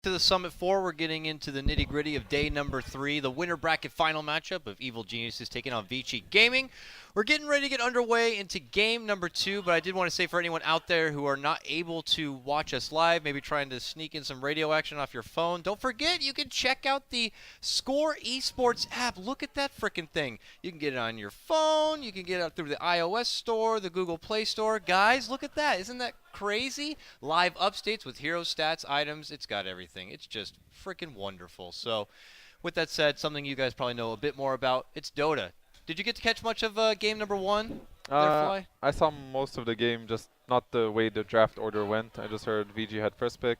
To the Summit 4, we're getting into the nitty-gritty of day number 3, the winner bracket final matchup of Evil Geniuses taking on Vici Gaming. We're getting ready to get underway into game number 2, but I did want to say for anyone out there who are not able to watch us live, maybe trying to sneak in some radio action off your phone, don't forget you can check out the Score Esports app. Look at that frickin' thing. You can get it on your phone, you can get it through the iOS store, the Google Play Store. Guys, look at that. Isn't that crazy? Live updates with hero stats, items, it's got everything. It's just freaking wonderful. So, with that said, something you guys probably know a bit more about, it's Dota. Did you get to catch much of game number 1? I saw most of the game, just not the way the draft order went. I just heard VG had first pick,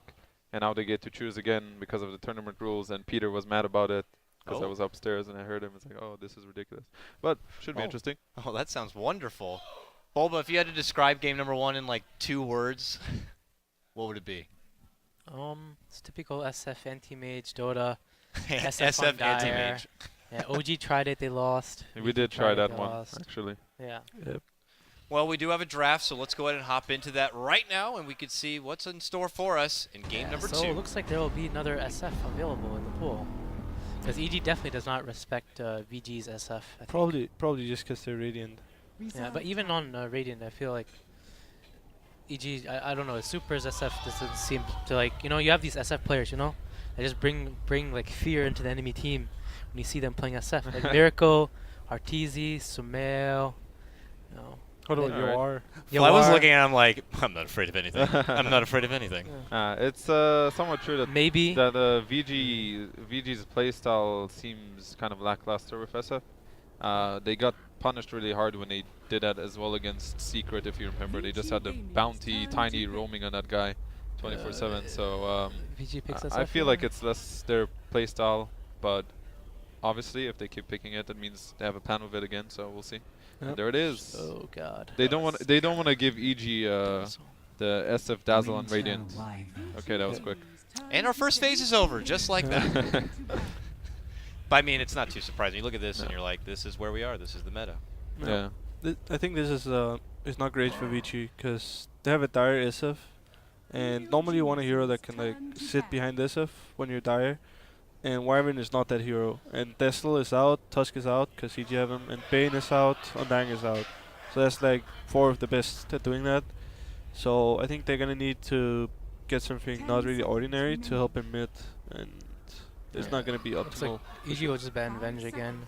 and now they get to choose again because of the tournament rules, and Peter was mad about it because I was upstairs and I heard him. It's like, oh, this is ridiculous. But should be interesting. Oh, that sounds wonderful. Bulba, if you had to describe game number 1 in like 2 words, what would it be? It's typical SF anti-mage Dota. SF anti-mage. Yeah, OG tried it, they lost. We did try that one, actually. Yeah. Yep. Well, we do have a draft, so let's go ahead and hop into that right now, and we can see what's in store for us in game number 2. So it looks like there will be another SF available in the pool. Because EG definitely does not respect VG's SF. I think. Probably just because they're Radiant. Yeah, but even on Radiant, I feel like EG, I don't know, Super's SF doesn't seem to like, you have these SF players, they just bring like fear into the enemy team when you see them playing SF. Like Miracle, Arteezy, Sumail, What about you are? Well, I was looking at him like, I'm not afraid of anything. I'm not afraid of anything. It's somewhat true that maybe that VG's playstyle seems kind of lackluster with SF. They got punished really hard when they did that as well against Secret, if you remember. They just had the bounty tiny roaming on that guy 24/7. So VG picks I feel like it's less their playstyle, but obviously if they keep picking it, that means they have a plan with it again. So we'll see. And there it is. Oh God. They don't want to give EG the SF Dazzle on Radiant. Okay, that was quick. And our first phase is over, just like that. But I mean, it's not too surprising. You look at this and you're like, this is where we are. This is the meta. Yeah. I think this is not great for Vici because they have a dire SF, and normally you want a hero that can like sit behind SF when you're dire, and Wyvern is not that hero. And Destel is out, Tusk is out because CG have him, and Bane is out, Undying is out. So that's like 4 of the best at doing that. So I think they're gonna need to get something not really ordinary to help him mid, and it's not gonna be optimal. EG will just ban Venge again.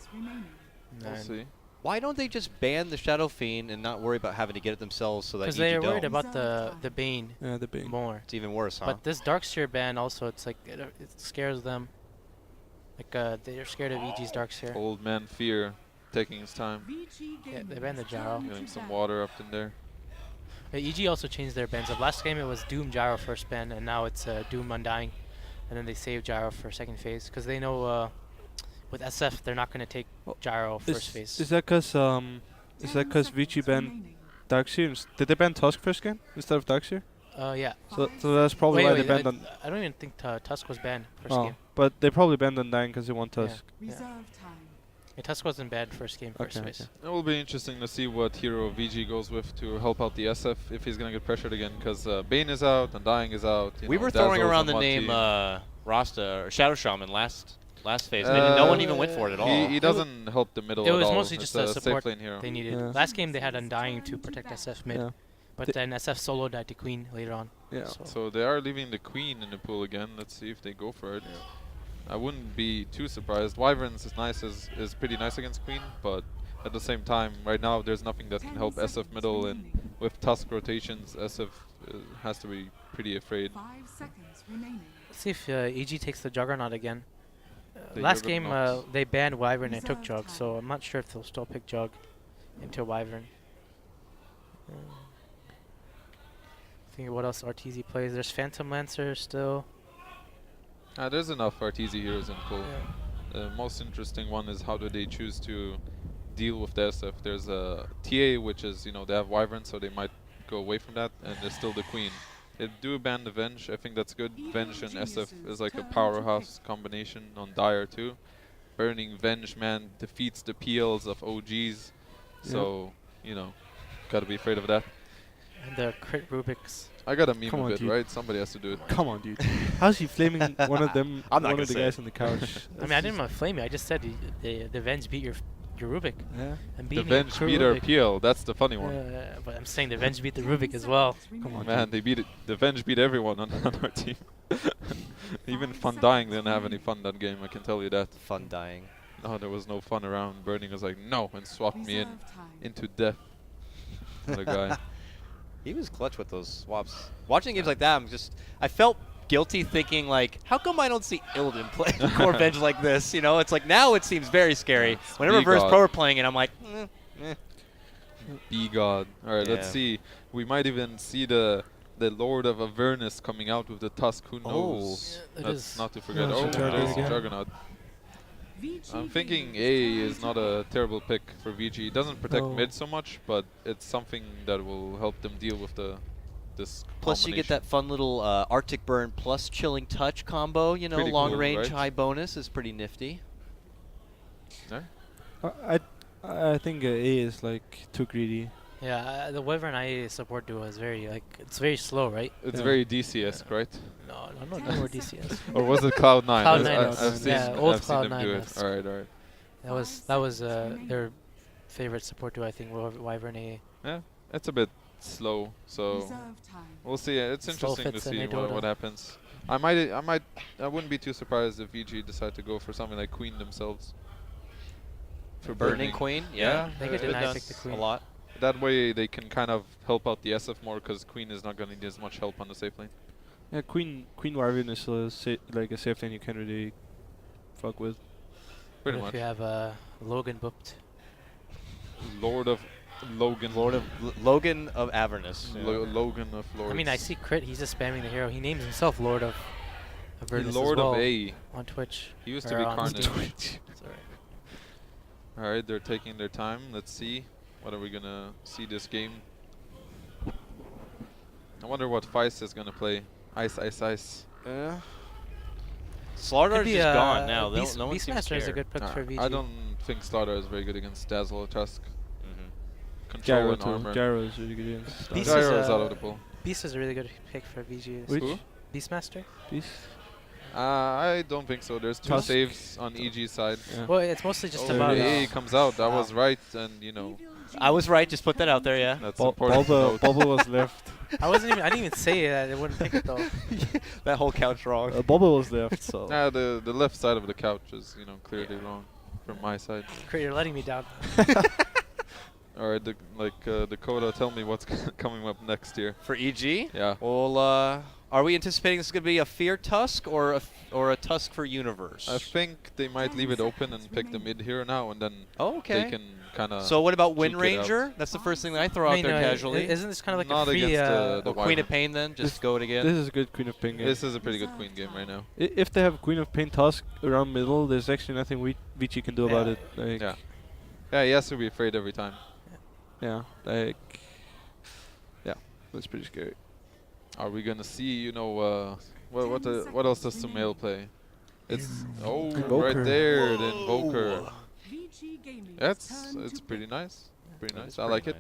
We'll see. Why don't they just ban the Shadow Fiend and not worry about having to get it themselves so that Because EG they're don't? worried about the Bane. Yeah, the Bane more. It's even worse, huh? But this Darkseer ban also, it's like it scares them. Like they're scared of EG's Darkseer. Old man Fear taking his time. Yeah, they banned the Gyro. Getting some water up in there. EG also changed their bans up. Last game it was Doom Gyro first ban, and now it's Doom Undying. And then they save Gyro for second phase because they know with SF they're not going to take Gyro first phase. Is that because Vici banned Darkseer? Did they ban Tusk first game instead of Darkseer? Yeah. So that's probably why they banned on. I don't even think Tusk was banned first Oh, game. but they probably banned Undying because they want Tusk. Yeah. Yeah, Tusk wasn't banned first game, first phase. It will be interesting to see what hero VG goes with to help out the SF if he's going to get pressured again, because Bane is out, Undying is out. We were throwing around the name Rasta or Shadow Shaman last phase. No one even went for it at all. He doesn't help the middle it at was all. mostly just a support safe lane hero. they needed. Yeah. Last game they had Undying to protect SF mid, but then SF solo died to Queen later on. Yeah. So they are leaving the Queen in the pool again. Let's see if they go for it. I wouldn't be too surprised. Wyverns is pretty nice against Queen, but at the same time, right now there's nothing that can help SF middle, and with Tusk rotations, SF has to be pretty afraid. 5 seconds remaining. Let's see if EG takes the Juggernaut again. The Last game Juggernaut. they banned Wyvern and took Jug, so I'm not sure if they'll still pick Jug into Wyvern. Think what else Arteezy plays. There's Phantom Lancer still. There's enough Arteezy heroes in pool. Yeah. The most interesting one is how do they choose to deal with the SF. There's a TA, which is, they have Wyvern, so they might go away from that, and there's still the Queen. They do ban the Venge. I think that's good. Venge and SF is like a powerhouse combination on Dire too. Burning Venge, man, defeats the PLs of OGs. So, gotta be afraid of that. And the crit Rubik's. I got a meme Come of on, it, dude. right? Somebody has to do it. Come on, dude. How's he flaming one of them? I'm not one gonna of the say guys it. on the couch. I mean, I didn't want to flame you. I just said the Venge beat your Rubik. Yeah. And The beating your Venge crew beat our Rubik. PL. That's the funny one. But I'm saying the Venge beat the Rubik as well. Come on, Man, they beat it. The Venge beat everyone on our team. Even Fun Dying didn't have any fun that game, I can tell you that. Fun dying. No, there was no fun around. Burning was like, no, and swapped me into death. What a guy. He was clutch with those swaps. Watching games like that, I felt guilty thinking like, how come I don't see Ilden play Core Venge like this? You know, it's like now it seems very scary. Whenever Verse Pro are playing it, I'm like, Be God. Alright, let's Yeah. see. We might even see the Lord of Avernus coming out with the Tusk. Who knows? Yeah, it That's is. not to forget. Yeah, Oh, it's a there's the Juggernaut. Juggernaut. I'm thinking A is not a terrible pick for Vici. It doesn't protect No. mid so much, but it's something that will help them deal with this plus you get that fun little Arctic Burn plus Chilling Touch combo. You know, Pretty long cool, range, right? high bonus is pretty nifty. I think A is like too greedy. Yeah, the Wyvern IA support duo is very it's very slow, right? It's Yeah. very DC-esque, right? No, no more DCS. Or was it Cloud9? Cloud9 was- I've seen, yeah, old I've seen them Cloud9 do it. was- Alright, alright. That was their favorite support duo, I think. Wyvern AA. Yeah, it's a bit slow, so we'll see. It's Slow interesting to fits in see a Dota. what happens. I wouldn't be too surprised if VG decide to go for something like Queen themselves. For Burning Queen, yeah. They could Good deny done pick the Queen. a lot. That way they can kind of help out the SF more, because Queen is not going to need as much help on the safe lane. Yeah, Queen Wyvern is like a safe lane you can't really fuck with. Pretty What much. if you have Logan booped? Lord of Logan. Logan of Avernus. Logan of Lords. I mean, I see Crit. He's just spamming the hero. He names himself Lord of Avernus He's Lord as well of A. on Twitch. He used or to be on Carnage. Steam. Sorry. Alright, they're taking their time. Let's see. What are we going to see this game? I wonder what Feist is going to play. Ice, ice, ice. Yeah. Slardar Could is be, just gone now. Beastmaster No one seems to is a care. good pick for VG. I don't think Slaughter is very good against Dazzle or Tusk. Mhm. Control Gyro and too. armor. Gyro is really good against Beast Gyro. Gyro is, is out of the pool. Beast is a really good pick for VG. Which? Who? Beastmaster? Beast? I don't think so. There's two Tusk. saves on EG side. Yeah. Well, it's mostly just Oh, about. the A comes out. I was right, and you know I was right. Just put that out there, yeah. that's important. to Bulba, note. Bulba was left. I didn't even say that. It wouldn't pick it though. That whole count's wrong. Bulba was left, so. Nah, the left side of the couch is clearly wrong from my side. Crit, you're letting me down. All right, Dakota, tell me what's coming up next year. For EG? Yeah. Well, are we anticipating this is going to be a Fear Tusk or a Tusk for Universe? I think they might leave it open and pick the mid here now, and then Oh, okay. they can kind of. So what about Wind juke it out. Ranger? That's the first thing that I throw I out mean, there casually. Isn't this kind of like Not a free? against the Or Queen Wyvern. of Pain then? Just go it again? This is a good Queen of Pain game. This is a pretty good Queen game right now. If they have Queen of Pain Tusk around middle, there's actually nothing Vici can do about Yeah. it. Like, Yeah. Yeah, he has to be afraid every time. yeah, that's pretty scary. Are we gonna see? What else does Sumail play? It's Invoker. right there, the Invoker. Oh. It's pretty nice. Pretty nice. I like it.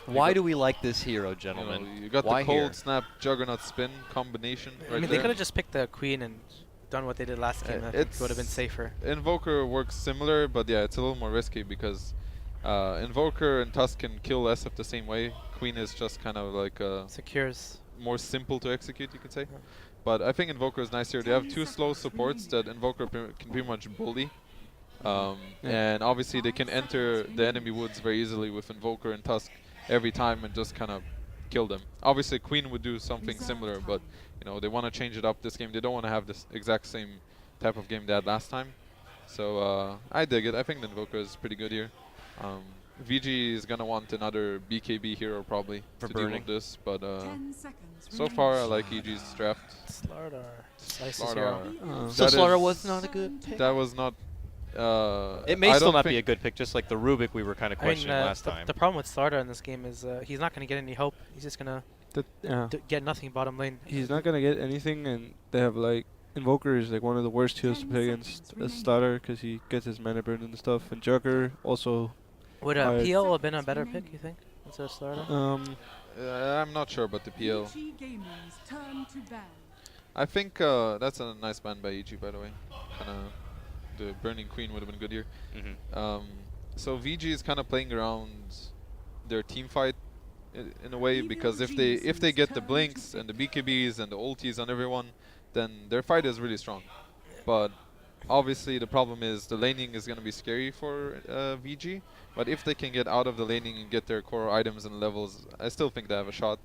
Why do we like this hero, You gentlemen? know, you got Why the cold here? snap Juggernaut spin combination I right mean, they there. could have just picked the Queen and done what they did last game. I think it would have been safer. Invoker works similar, but yeah, it's a little more risky because Invoker and Tusk can kill SF the same way. Queen is just kind of like Secures. more simple to execute, you could say. Yeah. But I think Invoker is nice here. They have two slow supports that Invoker can pretty much bully. And obviously they can enter the enemy woods very easily with Invoker and Tusk every time and just kind of kill them. Obviously Queen would do something similar, but they want to change it up this game. They don't want to have this exact same type of game they had last time. So I dig it. I think the Invoker is pretty good here. VG is going to want another BKB hero probably For to deal burning. with this, but so far I like EG's draft. Slardar. Slices Slardar. hero. So That Slaughter is- was not a good pick? That was not. It may I still don't not be think- a good pick, just like the Rubik we were kind of I mean, questioning last time. the problem with Slardar in this game is he's not going to get any help. He's just going Yeah. to get nothing bottom lane. He's not gonna get anything, and they have like Invoker is like one of the worst heroes to play against a starter because he gets his mana burn and stuff. And Jugger also. Would I- PL have been a better pick, you think, instead of Slardar? I'm not sure about the PL. Vici Gaming's turn to ban. I think that's a nice ban by EG, by the way. Kinda the Burning Queen would have been good here. So VG is kind of playing around their team fight in a way, because if they get the blinks and the BKBs and the ultis on everyone, then their fight is really strong. But obviously the problem is the laning is going to be scary for VG. But if they can get out of the laning and get their core items and levels, I still think they have a shot.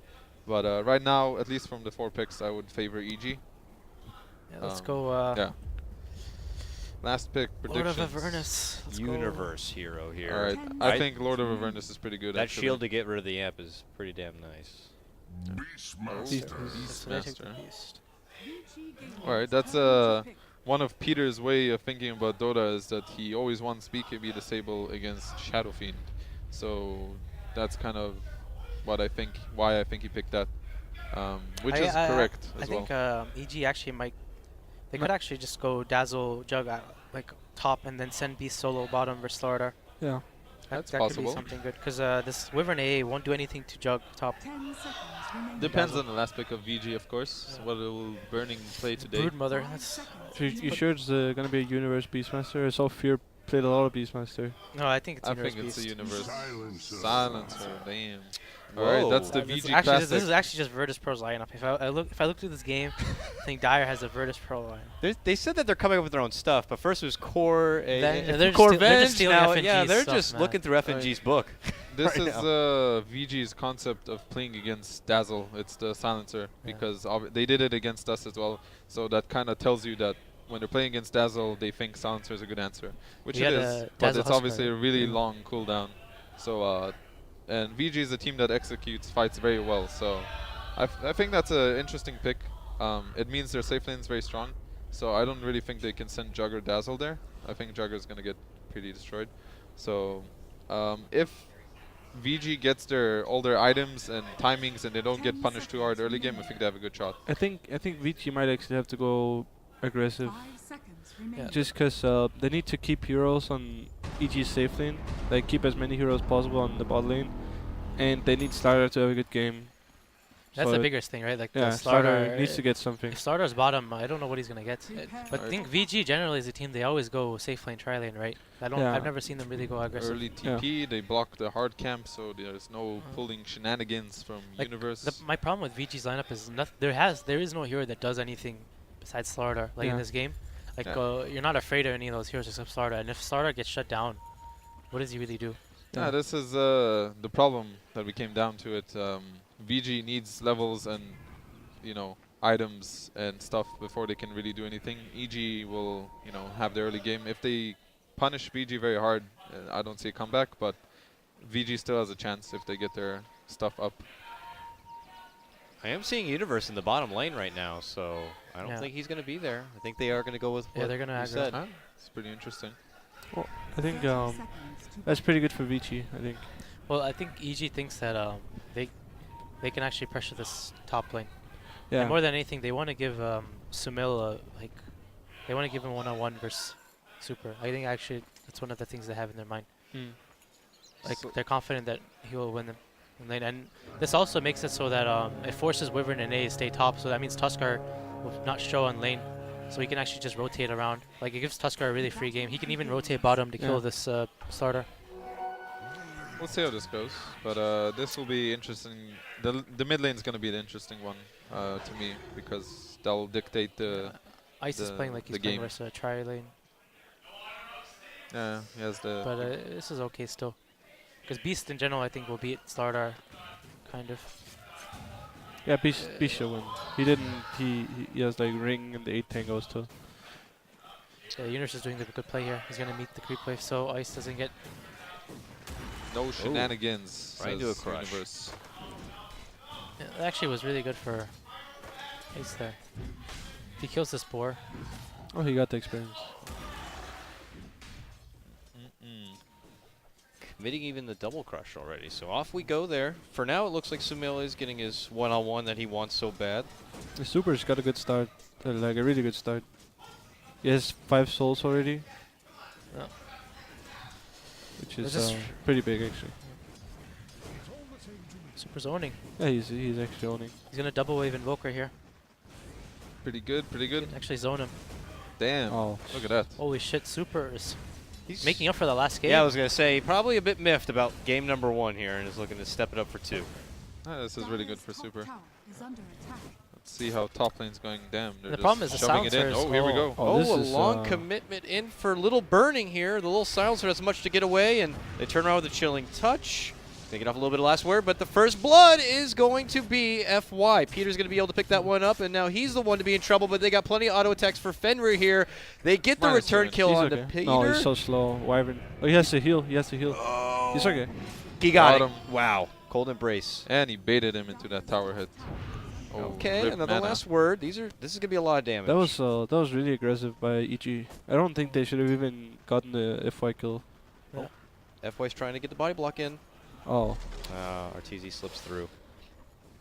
But right now, at least from the 4 picks, I would favor EG. Yeah, let's go. Yeah. Last pick, Lord predictions. of Avernus. Let's go. Universe hero here. Alright, I think Lord of Avernus is pretty good. That actually. shield to get rid of the amp is pretty damn nice. So I take the Beastmaster. beast. Vici Gaming's Alright, that's turn to pick. one of Peter's way of thinking about Dota is that he always wants BKB disable against Shadow Fiend. So that's kind of what I think, why I think he picked that, which is correct I as well. think EG actually might. They could actually just go Dazzle Jug like top and then send Beast solo bottom versus Slardar. Yeah. That's that could possible. be something good because this Wyvern AA won't do anything to Jug top. 10 seconds remaining. Depends on the last pick of VG, of course. What will Burning play today? Brood Mother. 5 That's seconds You sure it's gonna be a Universe Beastmaster? I saw Fear played a lot of Beastmaster. no, I think it's I Universe think it's Beast. a Universe. Silencer. Silencer, damn. Whoa. Alright, that's the This is VG actually, classic. this is actually just Virtus Pro's lineup. If I look through this game, I think Dire has a Virtus Pro lineup. They said that they're coming up with their own stuff, but first it was Core, They're Core just they're just Venge. stealing Now, FNG's yeah, they're stuff, just man. looking through FNG's book. This right is now. VG's concept of playing against Dazzle. It's the silencer, because they did it against us as well. So that kind of tells you that when they're playing against Dazzle, they think silencer is a good answer, which We it had is. a But Dazzle it's Husker. obviously a really long cooldown. So and VG is a team that executes fights very well. So I think that's an interesting pick. It means their safe lane is very strong. So I don't really think they can send Jugger Dazzle there. I think Jugger is going to get pretty destroyed. So if VG gets all their items and timings and they don't get punished too hard early game, I think they have a good shot. I think VG might actually have to go aggressive, 5 seconds remaining. just because they need to keep heroes on EG's safe lane, like keep as many heroes possible on the bot lane, and they need Starter to have a good game. That's So the biggest thing, right? Like Yeah, the Starter Slardar needs to get something. If Slardar's bottom, I don't know what he's gonna get. But I Right. think VG generally is a team they always go safe lane, tri lane, right? Yeah. I've never seen them really go aggressive. Early TP, they block the hard camp, so there's no pulling shenanigans from Like, Universe. My problem with VG's lineup is there is no hero that does anything besides Slardar. Like in Yeah. this game, like Yeah. you're not afraid of any of those heroes except Slardar. And if Slardar gets shut down, what does he really do? Yeah, this is the problem that we came down to it. VG needs levels and items and stuff before they can really do anything. EG will have the early game. If they punish VG very hard, I don't see a comeback, but VG still has a chance if they get their stuff up. I am seeing Universe in the bottom lane right now, so I don't Yeah. think he's going to be there. I think they are going to go with Yeah, what they're gonna you aggro. said. Huh? It's pretty interesting. I think 30 seconds to that's pretty good for VG. I think. Well, I think EG thinks that they can actually pressure this top lane. Yeah. And more than anything, they want to give Sumil they want to give him one-on-one versus Super. I think actually that's one of the things they have in their mind. Mm. Like So- they're confident that he will win them. And this also makes it so that it forces Wyvern and A to stay top. So that means Tuskar will not show on lane, so he can actually just rotate around. Like it gives Tuskar a really free game. He can even rotate bottom to kill Yeah. this starter. We'll see how this goes, but this will be interesting. The mid lane is going to be the interesting one to me, because that'll dictate the. Ice is playing like the he's playing game. versus a tri lane, Yeah, he has the. but this is okay still. Because Beast in general, I think, will beat Starter, kind of. Yeah, Beast should win. He didn't. He has like ring and the 8 tangos too. Yeah, Universe is doing a good play here. He's gonna meet the creep wave, so Ice doesn't get. No shenanigans. Right into a says crush. Universe. Yeah, it actually was really good for Ice there. If he kills this boar, Oh, he got the experience. Committing even the double crush already. So off we go there. For now, it looks like Sumil is getting his one-on-one that he wants so bad. The Super's got a good start, like a really good start. He has 5 souls already, Yeah. which This is is pretty big actually. Super zoning. Yeah, he's actually owning. He's gonna double wave Invoker here. Pretty good, pretty good. Can actually zone him. Damn. Oh. Look at that. Holy shit, Supers. He's Making up for the last game. Yeah, I was gonna say probably a bit miffed about game number 1 here, and is looking to step it up for 2. Ah, this is really good for Super. Tower is under attack. Let's see how top lane's going. Damn, they're The just problem is the shoving it in. silencers. Oh, here we go. Oh, this a is, long commitment in for a little burning here. The little silencer has much to get away, and they turn around with a chilling touch. They get off a little bit of last word, but the first blood is going to be FY. Peter's going to be able to pick that one up, and now he's the one to be in trouble, but they got plenty of auto attacks for Fenrir here. They get the return -7. kill He's onto okay. Peter. No, he's so slow. Wyvern. Oh, he has to heal. He has to heal. Oh. He's okay. He got Got it. him. Wow. Cold embrace. And he baited him into that tower hit. Oh, Okay, rip another mana. last word. This is going to be a lot of damage. That was really aggressive by EG. I don't think they should have even gotten the FY kill. FY's trying to get the body block in. Oh. RTZ slips through.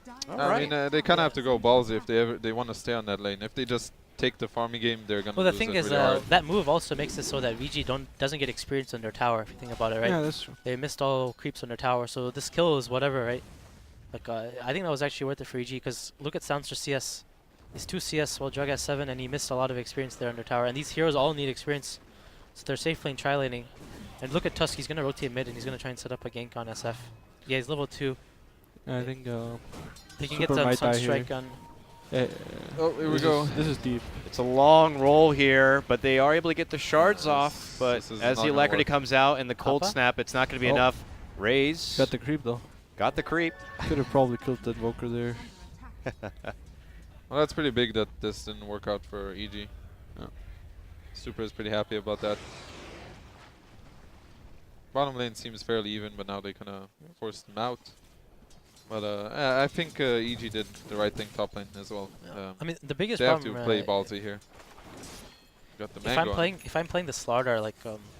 Dire All I mean, they kind of have to go ballsy if they want to stay on that lane. If they just take the farming game, they're gonna Well, the lose thing it is, really hard. that move also makes it so that VG doesn't get experience on their tower, if you think about it, right? Yeah, that's true. They missed all creeps on their tower, so this kill is whatever, right? Like, I think that was actually worth it for EG, because look at Silencer CS. He's 2 CS while Jug has 7, and he missed a lot of experience there on their tower. And these heroes all need experience, so they're safe lane tri-laning. And look at Tusk, he's going to rotate mid, and he's going to try and set up a gank on SF. Yeah, he's level 2. I think He can Super get the might die Sunstrike here. on. Oh, here we this go. This is deep. It's a long roll here, but they are able to get the shards off. But This is as not the gonna Alacrity work. comes out and the cold Papa? snap, it's not going to be Oh. enough. Raise. Got the creep though. Got the creep. Could have probably killed that Invoker there. Well, that's pretty big that this didn't work out for EG. Yeah. Super is pretty happy about that. Bottom lane seems fairly even, but now they kind of forced them out. But I think EG did the right thing top lane as well. I mean, the biggest They have problem. to play ballsy here. Got the if mango I'm on. playing, if I'm playing the Slardar, like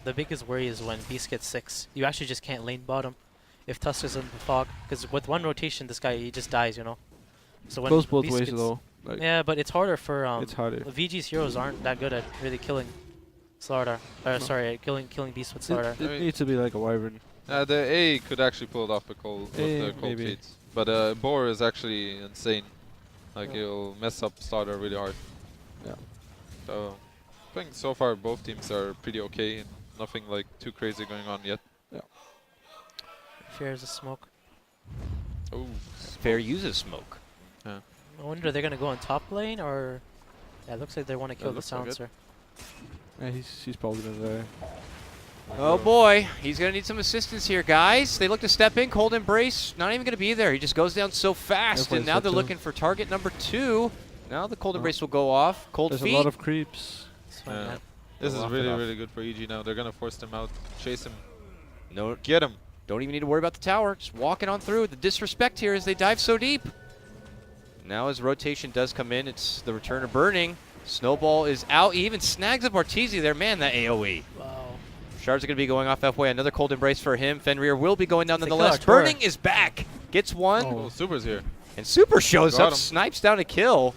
the biggest worry is when Beast gets 6. You actually just can't lane bottom if Tusk is in the fog, because with one rotation, this guy he just dies, you know. So when Goes both Beast ways gets though. Like, yeah, but it's harder for it's harder. VG's heroes aren't that good at really killing Slardar. Sorry, killing Beast with Slardar. It I mean- needs to be like a Wyvern. The A could actually pull it off with the cold maybe. feet. But Boar is actually insane. Like, he'll mess up starter really hard. Yeah. So, I think so far both teams are pretty okay. And nothing like too crazy going on yet. Fears a smoke. Oh, Fair uses smoke. I wonder they're gonna go on top lane or. Yeah, it looks like they want to kill the looks like it. silencer. Yeah, he's probably gonna die. Oh boy, he's going to need some assistance here, guys. They look to step in. Cold Embrace, not even going to be there. He just goes down so fast, Everybody's and now got they're two. looking for target number 2. Now the Cold Oh. Embrace will go off. Cold There's Feet. a lot of creeps. It's fine, Yeah. man. this They'll is laugh it really, off. really good for EG now. They're gonna force them out, chase him, No, get him. don't even need to worry about the tower. Just walking on through. The disrespect here as they dive so deep. Now as rotation does come in, it's the return of Burning. Snowball is out. He even snags up Arteezy there. Man, that AoE. Wow. Shards are going to be going off halfway. Another Cold Embrace for him. Fenrir will be going down They kill nonetheless. Artura. Burning is back. Gets one. Oh, Super's here. And Super shows Got up. him. Snipes down a kill.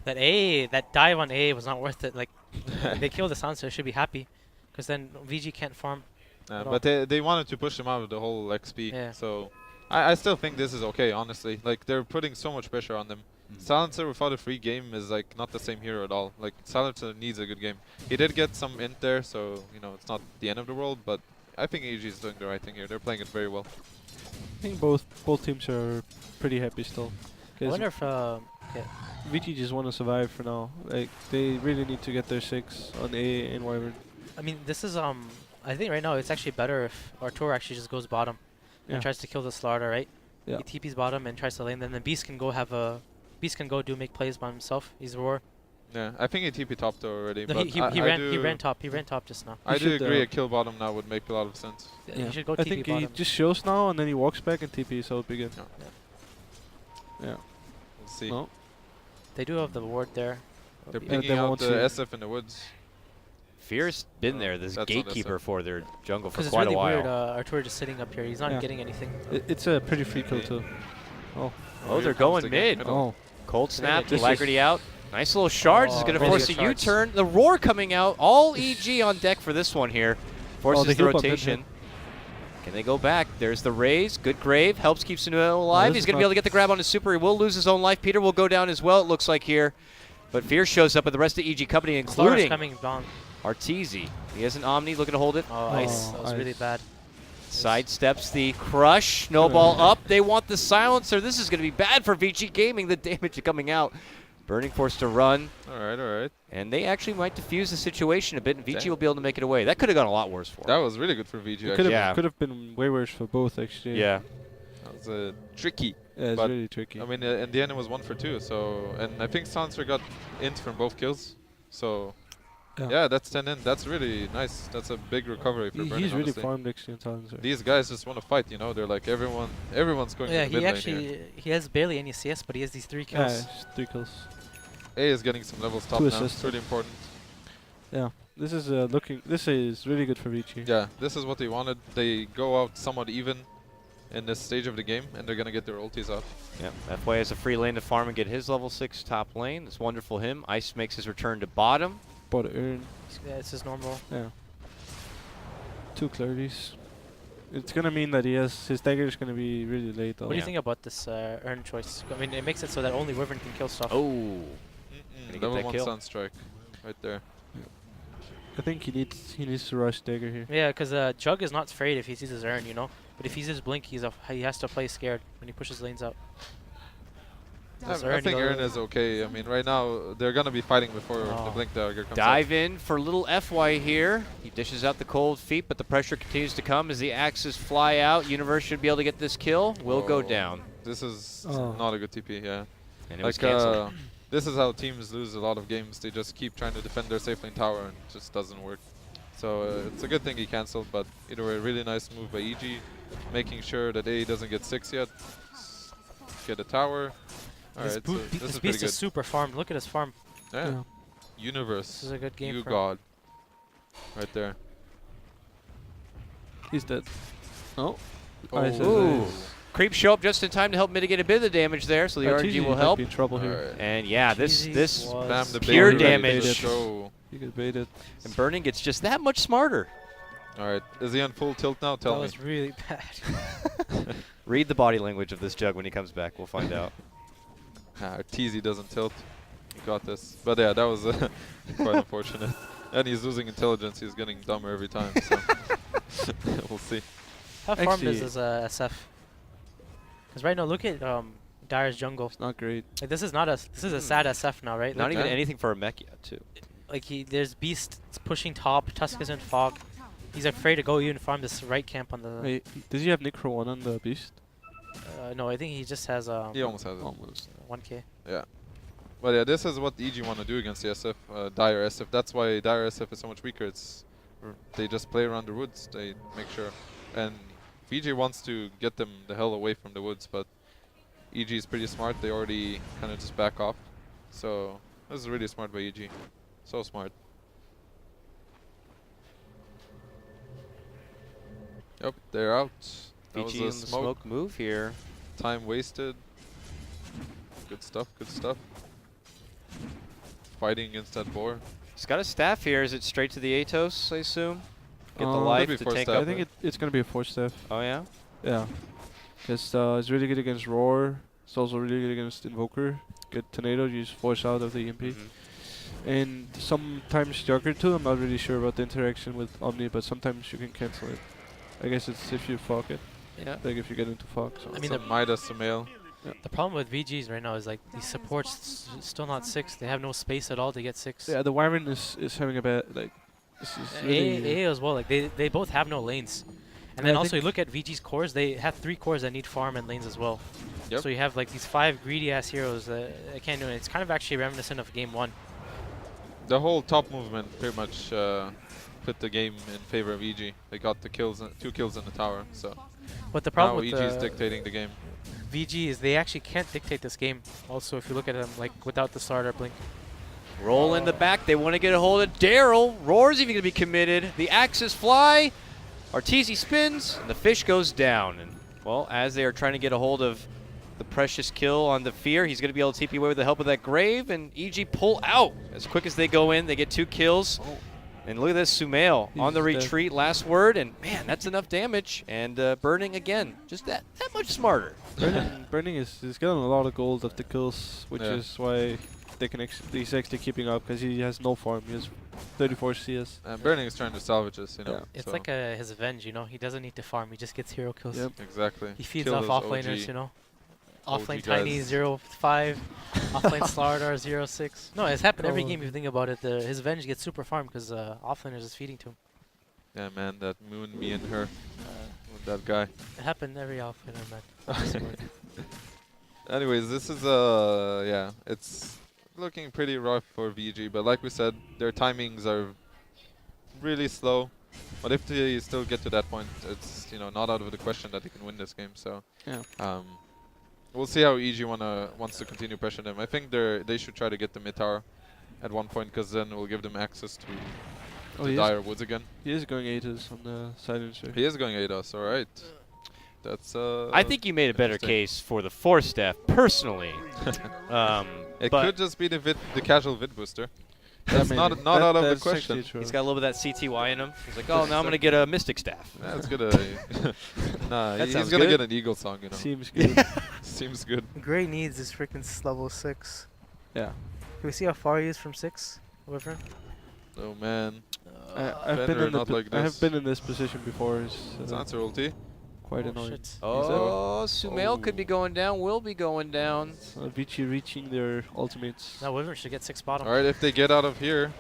That dive on A was not worth it. Like, they killed the silencer. Should be happy, because then VG can't farm. at all. But they wanted to push him out of the whole XP. Yeah. So I still think this is okay, honestly. Like, they're putting so much pressure on them. Silencer without a free game is like not the same hero at all. Like, Silencer needs a good game. He did get some int there, so you know it's not the end of the world. But I think AG is doing the right thing here. They're playing it very well. I think both teams are pretty happy still. I 'Cause wonder if VT just want to survive for now. Like they really need to get their 6 on A and Wyvern. I mean, this is I think right now it's actually better if Artur actually just goes bottom Yeah. and tries to kill the Slardar, right? Yeah. He TP's bottom and tries to lane. Then the Beast can go make plays by himself. He's Roar. Yeah, I think he TP topped already. No, but he I ran do top. He ran top just now. I He do should, agree a uh, kill bottom now would make a lot of sense. He should go I TP think bottom. he just shows now and then he walks back and TP, so it'll be good. Yeah. We'll see. No. They do have the ward there. They're Yeah, picking they out won't the see it. SF in the woods. Fear's been there, this That's not gatekeeper SF. for their jungle for Because it's quite really a while. weird. Artur just sitting up here. He's not Yeah. getting anything. It's a pretty free kill too. Oh. Oh, here they're comes going the mid. gank. Oh. Cold snap, This Alacrity out. Nice little shards is Oh, going to really force a good shards. U-turn. The roar coming out. All EG on deck for this one here. Forces they the heal bump, rotation. Can they go back? There's the raise. Good grave. Helps keep Sunuel alive. this He's is going to be not- able to get the grab on his super. He will lose his own life. Peter will go down as well, it looks like here. But Fear shows up with the rest of EG Company, Stars including coming down. Arteezy. He has an Omni looking to hold it. Oh, ice. That was ice. really bad. Sidesteps the crush. Snowball up. They want the silencer. This is going to be bad for Vici Gaming. The damage coming out. Burning Force to run. All right. And they actually might diffuse the situation a bit, and Vici Damn. will be able to make it away. That could have gone a lot worse for That him. was really good for VG. It could Actually. Yeah. have been way worse for both actually. Yeah. That was tricky. Yeah, it's But, really tricky. I mean, in the end it was 1 for 2. So, and I think Sanser got int from both kills. So, yeah, that's 10 in. That's really nice. That's a big recovery for Burning. He's really honestly. farmed actually in Silencer. These guys just want to fight. You know, they're like everyone's going Yeah, to the he mid lane here. actually he has barely any CS, but he has these 3 Yeah, kills. 3 kills. A is getting some levels top 2 now. assists. It's really important. Yeah, this is This is really good for Vici. Yeah, this is what they wanted. They go out somewhat even in this stage of the game, and they're gonna get their ultis out. Yep. FY has a free lane to farm and get his level 6 top lane. It's wonderful for him. Ice makes his return to bottom. Bought Urn. Yeah, it's just normal. Yeah. 2 clarities. It's gonna mean that his dagger is gonna be really late though. What do you Yeah. think about this Urn choice? I mean, it makes it so that only Wyvern can kill stuff. Oh. Gonna get Level that 1 kill. Sunstrike, right there. I think he needs to rush dagger here. Yeah, because Jug is not afraid if he sees his Urn, you know. But if he sees Blink, he has to play scared when he pushes lanes out. I Does think go- Ern is okay. I mean, right now they're gonna be fighting before the Oh. Blink Dagger comes Dive in for little FY here. He dishes out the cold feet, but the pressure continues to come as the axes fly out. Universe should be able to get this kill. Will go Oh. down. out. This is Oh. not a good TP. Yeah. And it was Like canceled. this is how teams lose a lot of games. They just keep trying to defend their safe lane tower and it just doesn't work. So it's a good thing he cancelled, but either way, really nice move by EG, making sure that A doesn't get 6 yet. Get a tower. All This, right, boot- so this this is pretty beast good. is super farmed. Look at his farm. Yeah. Yeah. Universe. This is a good game You for him. god. Right there. He's dead. Oh. Oh. Ice is Ooh. nice. Creeps show up just in time to help mitigate a bit of the damage there, so the Arteezy RNG will might help. be in trouble here. Alright. And yeah, this Jesus was- Bam the Pure baby ready to damage. show. He could bait it. and Burning gets just that much smarter. Alright, is he on full tilt now? That Tell me. was really bad. Read the body language of this Jug when he comes back. We'll find out. TZ doesn't tilt. He got this. But yeah, that was quite unfortunate. And he's losing intelligence. He's getting dumber every time. So we'll see. How farmed is Actually- his SF? Because right now, look at Dire's jungle. It's not great. Like this is a sad SF now, right? Not Like, even Yeah. anything for a mech yet, too. like there's Beast pushing top. Tusk is in fog. He's afraid to go even farm this right camp on the. Wait, does he have Necro 1 on the beast? No, I think he just has He almost has it. Almost. 1k. Yeah. But yeah, this is what EG want to do against the SF, Dire SF. That's why Dire SF is so much weaker. They just play around the woods. They make sure. And VG wants to get them the hell away from the woods, but EG is pretty smart. They already kind of just back off. So this is really smart by EG. So smart. Yep, they're out. That was VG a on the smoke move here. Time wasted. Good stuff, good stuff. Fighting against that boar. He's got a staff here. Is it straight to the Atos, I assume? Get the life Could be to forced tank staff. up. I think it's gonna be a 4 staff. Oh, yeah? Yeah. Because it's really good against Roar. It's also really good against Invoker. Get Tornado, you just force out of the EMP. Mhm. And sometimes Jugger too, I'm not really sure about the interaction with Omni, but sometimes you can cancel it. I guess it's if you fog it. Yeah. Like if you get into fog. So. I mean, Some Midas Sumail. The problem with VGs right now is like these supports still not 6. They have no space at all to get 6. Yeah, the Wyvern is having a bad, like, this is really... A as well. Like they both have no lanes. And Yeah, then I also think- you look at VG's cores. They have 3 cores that need farm and lanes as well. Yep. So you have like these 5 greedy ass heroes that can't do it. It's kind of actually reminiscent of game 1. The whole top movement pretty much put the game in favor of EG. They got the kills, 2 kills in the tower. So But the now problem with EG is dictating the game. VG is they actually can't dictate this game. Also, if you look at them like without the starter blink. Roll in the back. They want to get a hold of Daryl. Roar's even going to be committed. The axes fly. Arteezy spins, and the fish goes down. And, well, as they are trying to get a hold of the precious kill on the Fear, he's going to be able to TP away with the help of that Grave, and EG pull out. As quick as they go in, they get 2 kills. And look at this, Sumail on the He's dead. retreat, last word, and man, that's enough damage. And Burning again, just that much smarter. Burning is getting a lot of gold of the kills, which Yeah. is why they can he's actually keeping up because he has no farm. He has 34 CS. And Burning is trying to salvage us, you know. Yeah. It's so like his avenge, you know. He doesn't need to farm. He just gets hero kills. Yep. exactly. He feeds Kill off those offlaners, OG. you know. OG Offlane Tiny guys. 0-5, offlane Slardar 0-6. No, it's happened every Oh. game if you think about it. His avenge gets super farmed because offlaners is feeding to him. Yeah, man, that Moon, me and her, with that guy. It happened every offlaner, man. Anyways, this is yeah, it's looking pretty rough for VG, but like we said, their timings are really slow. But if they still get to that point, it's not out of the question that they can win this game. So Yeah. we'll see how EG wants to continue pressuring them. I think they should try to get the mid tower at one point, because then it will give them access to Oh, the he dire woods again. is going Aegis on the silencer. He is going ADOS, all right. That's I think you made a better interesting. case for the Force staff, personally. It but could just be the casual vid booster. Yeah, That's maybe. not out of the That's question. actually true. he's got a little bit of that CTY in him. He's like, oh, now I'm going to get a Mystic staff. That's good. Nah, That he's sounds gonna good. get an Eagle song, Seems good. Seems good. Gray needs is freaking level 6. Yeah. Can we see how far he is from 6? Wyvern? Oh man. I've been Fender in the not like I have this. been in this position before. It's It's answer ulti. quite Oh, annoying. shit. Oh, Sumail could be going down, will be going down. Vici reaching their ultimates. Now Wyvern should get 6 bottom. All right, if they get out of here,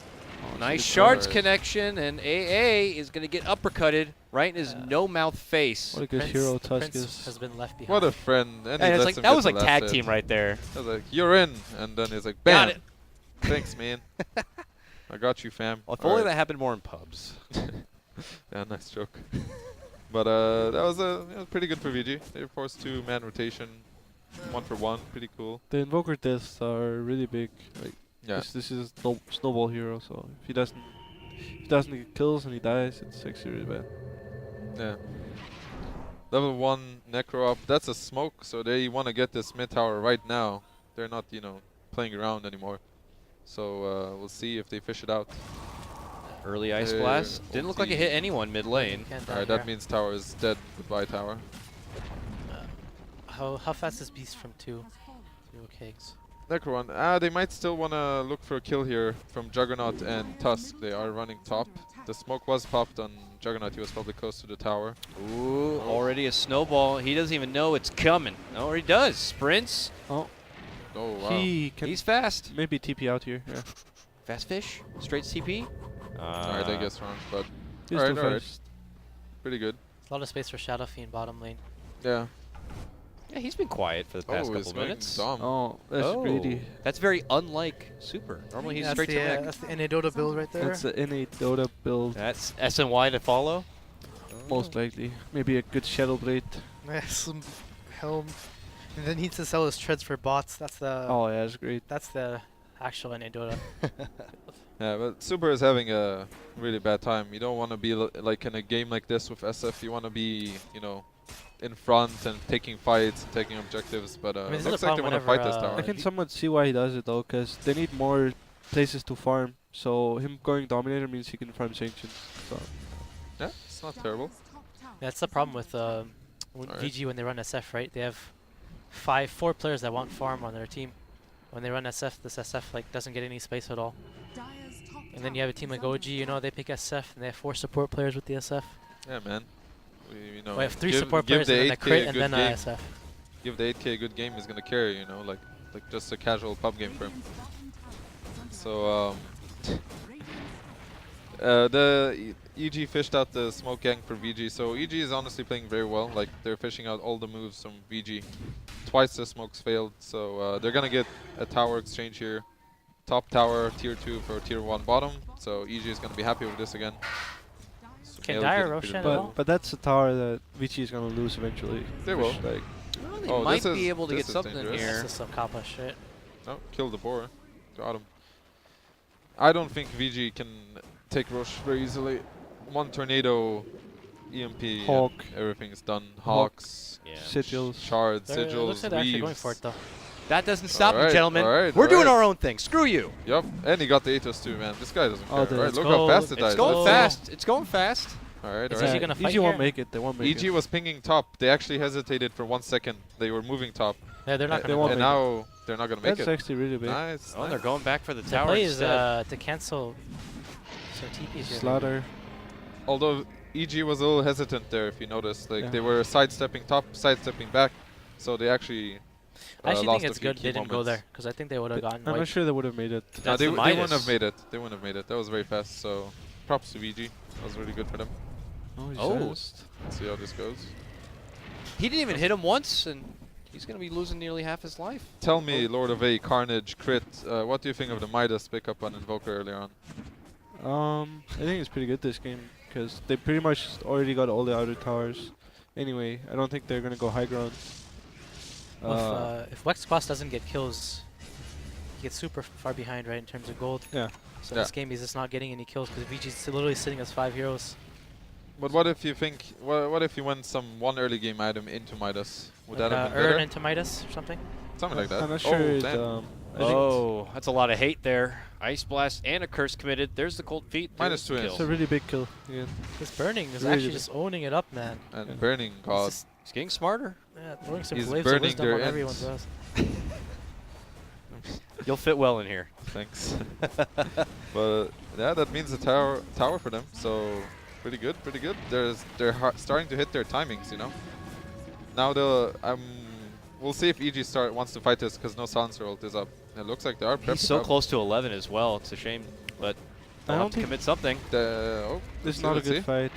Nice good shards coverage. connection, and AA is going to get uppercutted right in his no-mouth face. What a good Prince, hero Tusk Prince is. has been left behind. what a friend. And he And it's lets like him that get was the like last tag hit. team right there. I was like, you're in, and then he's like, Got bam. it. Thanks, man. I got you, fam. Well, if All only right. that happened more in pubs. Yeah, nice joke. But that was pretty good for VG. They forced 2-man rotation, 1-for-1, pretty cool. The invoker deaths are really big. Like Yeah. this is a snowball hero, so if he doesn't get kills and he dies, it's actually really bad. Yeah. Level 1 Necro up. That's a smoke, so they want to get this mid tower right now. They're not, playing around anymore. So we'll see if they fish it out. Early Ice Blast. Didn't look like it hit anyone mid lane. Can't die Alright, here. that means tower is dead. Goodbye, tower. How fast is Beast from 2? 2 cakes. Necro one. They might still want to look for a kill here from Juggernaut and Tusk. They are running top. The smoke was popped on Juggernaut. He was probably close to the tower. Ooh, already a snowball. He doesn't even know it's coming. Oh, he does. Sprints. Oh, Oh, wow. he can He's fast. maybe TP out here. Yeah, Fast fish. Straight CP. Alright, I guess wrong, but he's Alright, too alright. fast. pretty good. A lot of space for Shadow Fiend bottom lane. Yeah. Yeah, he's been quiet for the past Oh, he's couple going minutes. Dom. Oh, that's greedy. That's very unlike Super. Normally he's That's straight the, to the neck. that's the NA Dota build right there. That's the innate Dota build, That's SNY to follow. most likely. Maybe a good Shadow Blade. Some helm. And then he needs to sell his treads for bots. That's the Oh yeah, that's great. That's the actual NA Dota. Yeah, but Super is having a really bad time. You don't want to be like in a game like this with SF. You want to be, in front and taking fights and taking objectives. But mean, it this is the looks like they problem want to fight this whenever, tower. I can he- somewhat see why he does it though, because they need more places to farm. So him going Dominator means he can farm Sanctions. So Yeah, it's not terrible. That's the problem with Alright. VG when they run SF, right? They have 4 players that want farm on their team. When they run SF, this SF doesn't get any space at all. And then you have a team like OG, they pick SF, and they have 4 support players with the SF. Yeah, man. We have 3 give- support give players the and then a 8K crit a and good then game. SF. Give the 8K a good game, he's gonna carry. Like just a casual pub game for him. So the EG fished out the smoke gang for VG. So EG is honestly playing very well. Like they're fishing out all the moves from VG. Twice the smokes failed, so they're gonna get a tower exchange here. Top tower, tier 2 for tier 1 bottom. So EG is gonna be happy with this again. Can Sumail Dire getting Roshan pretty at low. all? but that's a tower that Vici is gonna lose eventually. They will. Like, Well, they Oh, might this be is- able to this get is something dangerous. here. This is some Kappa shit. Oh, kill the boar. Got him. I don't think VG can take Roche very easily. One tornado, EMP, and Hawk. everything is done. Hawk. Hawks, Yeah. Sigils. shards, It looks sigils, like they're actually going weaves. for it though. That doesn't stop him, Alright, gentlemen. alright, We're doing alright. our own thing. Screw you. Yup, and he got the Atos too, man. This guy doesn't Oh, care. the- Alright, let's look go. how fast it It's dies. It's going go. fast. It's going fast. Alright, Is alright. EG gonna fight EG won't here? make it. They won't make EG it. was pinging top. They actually hesitated for 1 second. They were moving top. Yeah, they're not They gonna. won't And make now they're not going to make That's it. actually really big. Nice. Oh, nice. they're going back for the The tower play is instead. to cancel. So TP's here. Slaughter. Although EG was a little hesitant there, if you noticed. Like, Yeah. they were sidestepping top, sidestepping back. So they actually I actually lost think a it's few good key they didn't go moments. there because I think they would have gotten I'm not wiped. sure they would have made it. No, That's they, the they wouldn't Midas. have made it. They wouldn't have made it. That was very fast. So props to VG. That was really good for them. Oh, he's Oh. fast. Let's see how this goes. He didn't even hit him once, and he's going to be losing nearly half his life. Tell me, Lord of A, Carnage, Crit, what do you think of the Midas pickup on Invoker earlier on? I think it's pretty good this game because they pretty much already got all the outer towers. Anyway, I don't think they're gonna go high ground. Well, if Wexquas doesn't get kills, he gets super far behind, right, in terms of gold. Yeah. So Yeah. this game he's just not getting any kills because VG's literally sitting as 5 heroes. But what if you think, what if you went one early game item into Midas? Would Like, that have been Urn better? into Midas or something. Something like that. I'm not sure. Oh, it, damn. I think Oh, that's a lot of hate there. Ice Blast and a Curse committed. There's the cold feet. Minus There's the 2 it's kill. a really big kill. Yeah. This Burning is Really actually big. just owning it up, man. And Yeah. Burning He's God. just, He's getting smarter. yeah, throwing some He's waves of burning wisdom their on ends. everyone's ass. You'll fit well in here. Thanks. But yeah, that means a tower for them. So pretty good, pretty good. They're starting to hit their timings, you know. Now we'll see if EG wants to fight this because no silencer ult is up. It looks like they are. He's so close to 11 as well. It's a shame, but I they'll don't have to think commit something. Oh, this is let's not a see, let's good fight.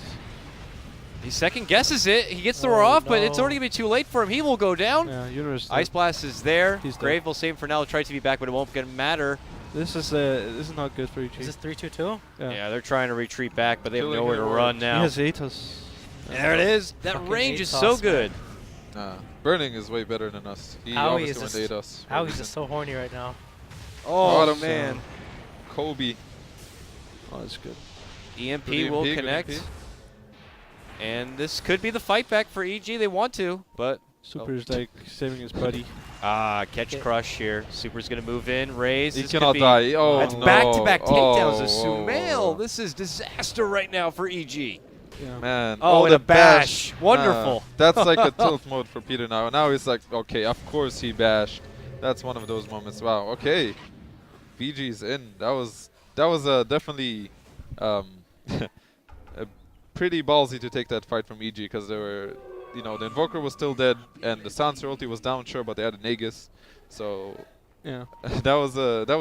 He second guesses it. He gets the Oh, roar off, but it's no. already going to be too late for him. He will go down. Yeah, Universe. Ice Blast is there. He's dead. Grave will save him for now. He'll try to be back, but it won't gonna matter. This is not good for EG. Is this 3-2-2? Yeah. They're trying to retreat back, but they have Killing nowhere to their run ward. now. He has Atos. There it is. That Fucking range is Atos, so man. good. Burning is way better than us. He Howie obviously is went just- 8 us. Howie's just so horny right now. Oh, Bottom man. Kobe. Oh, that's good. EMP Good will EMP, good connect. EMP. And this could be the fight back for EG. They want to, but Super is like saving his buddy. catch Okay. crush here. Super's gonna move in, raise. He This could cannot be- die. Oh, That's no. back-to-back takedowns of Oh. Sumail. This is disaster right now for EG. Yeah. Man. Oh, and the a bash. Ah, Wonderful. that's like a tilt mode for Peter now. Now he's like, okay, of course he bashed. That's one of those moments. Wow. Okay. VG's in. That was definitely pretty ballsy to take that fight from EG because they were, the Invoker was still dead and the Silencer ulti was down, sure, but they had an Aegis. So Yeah. that was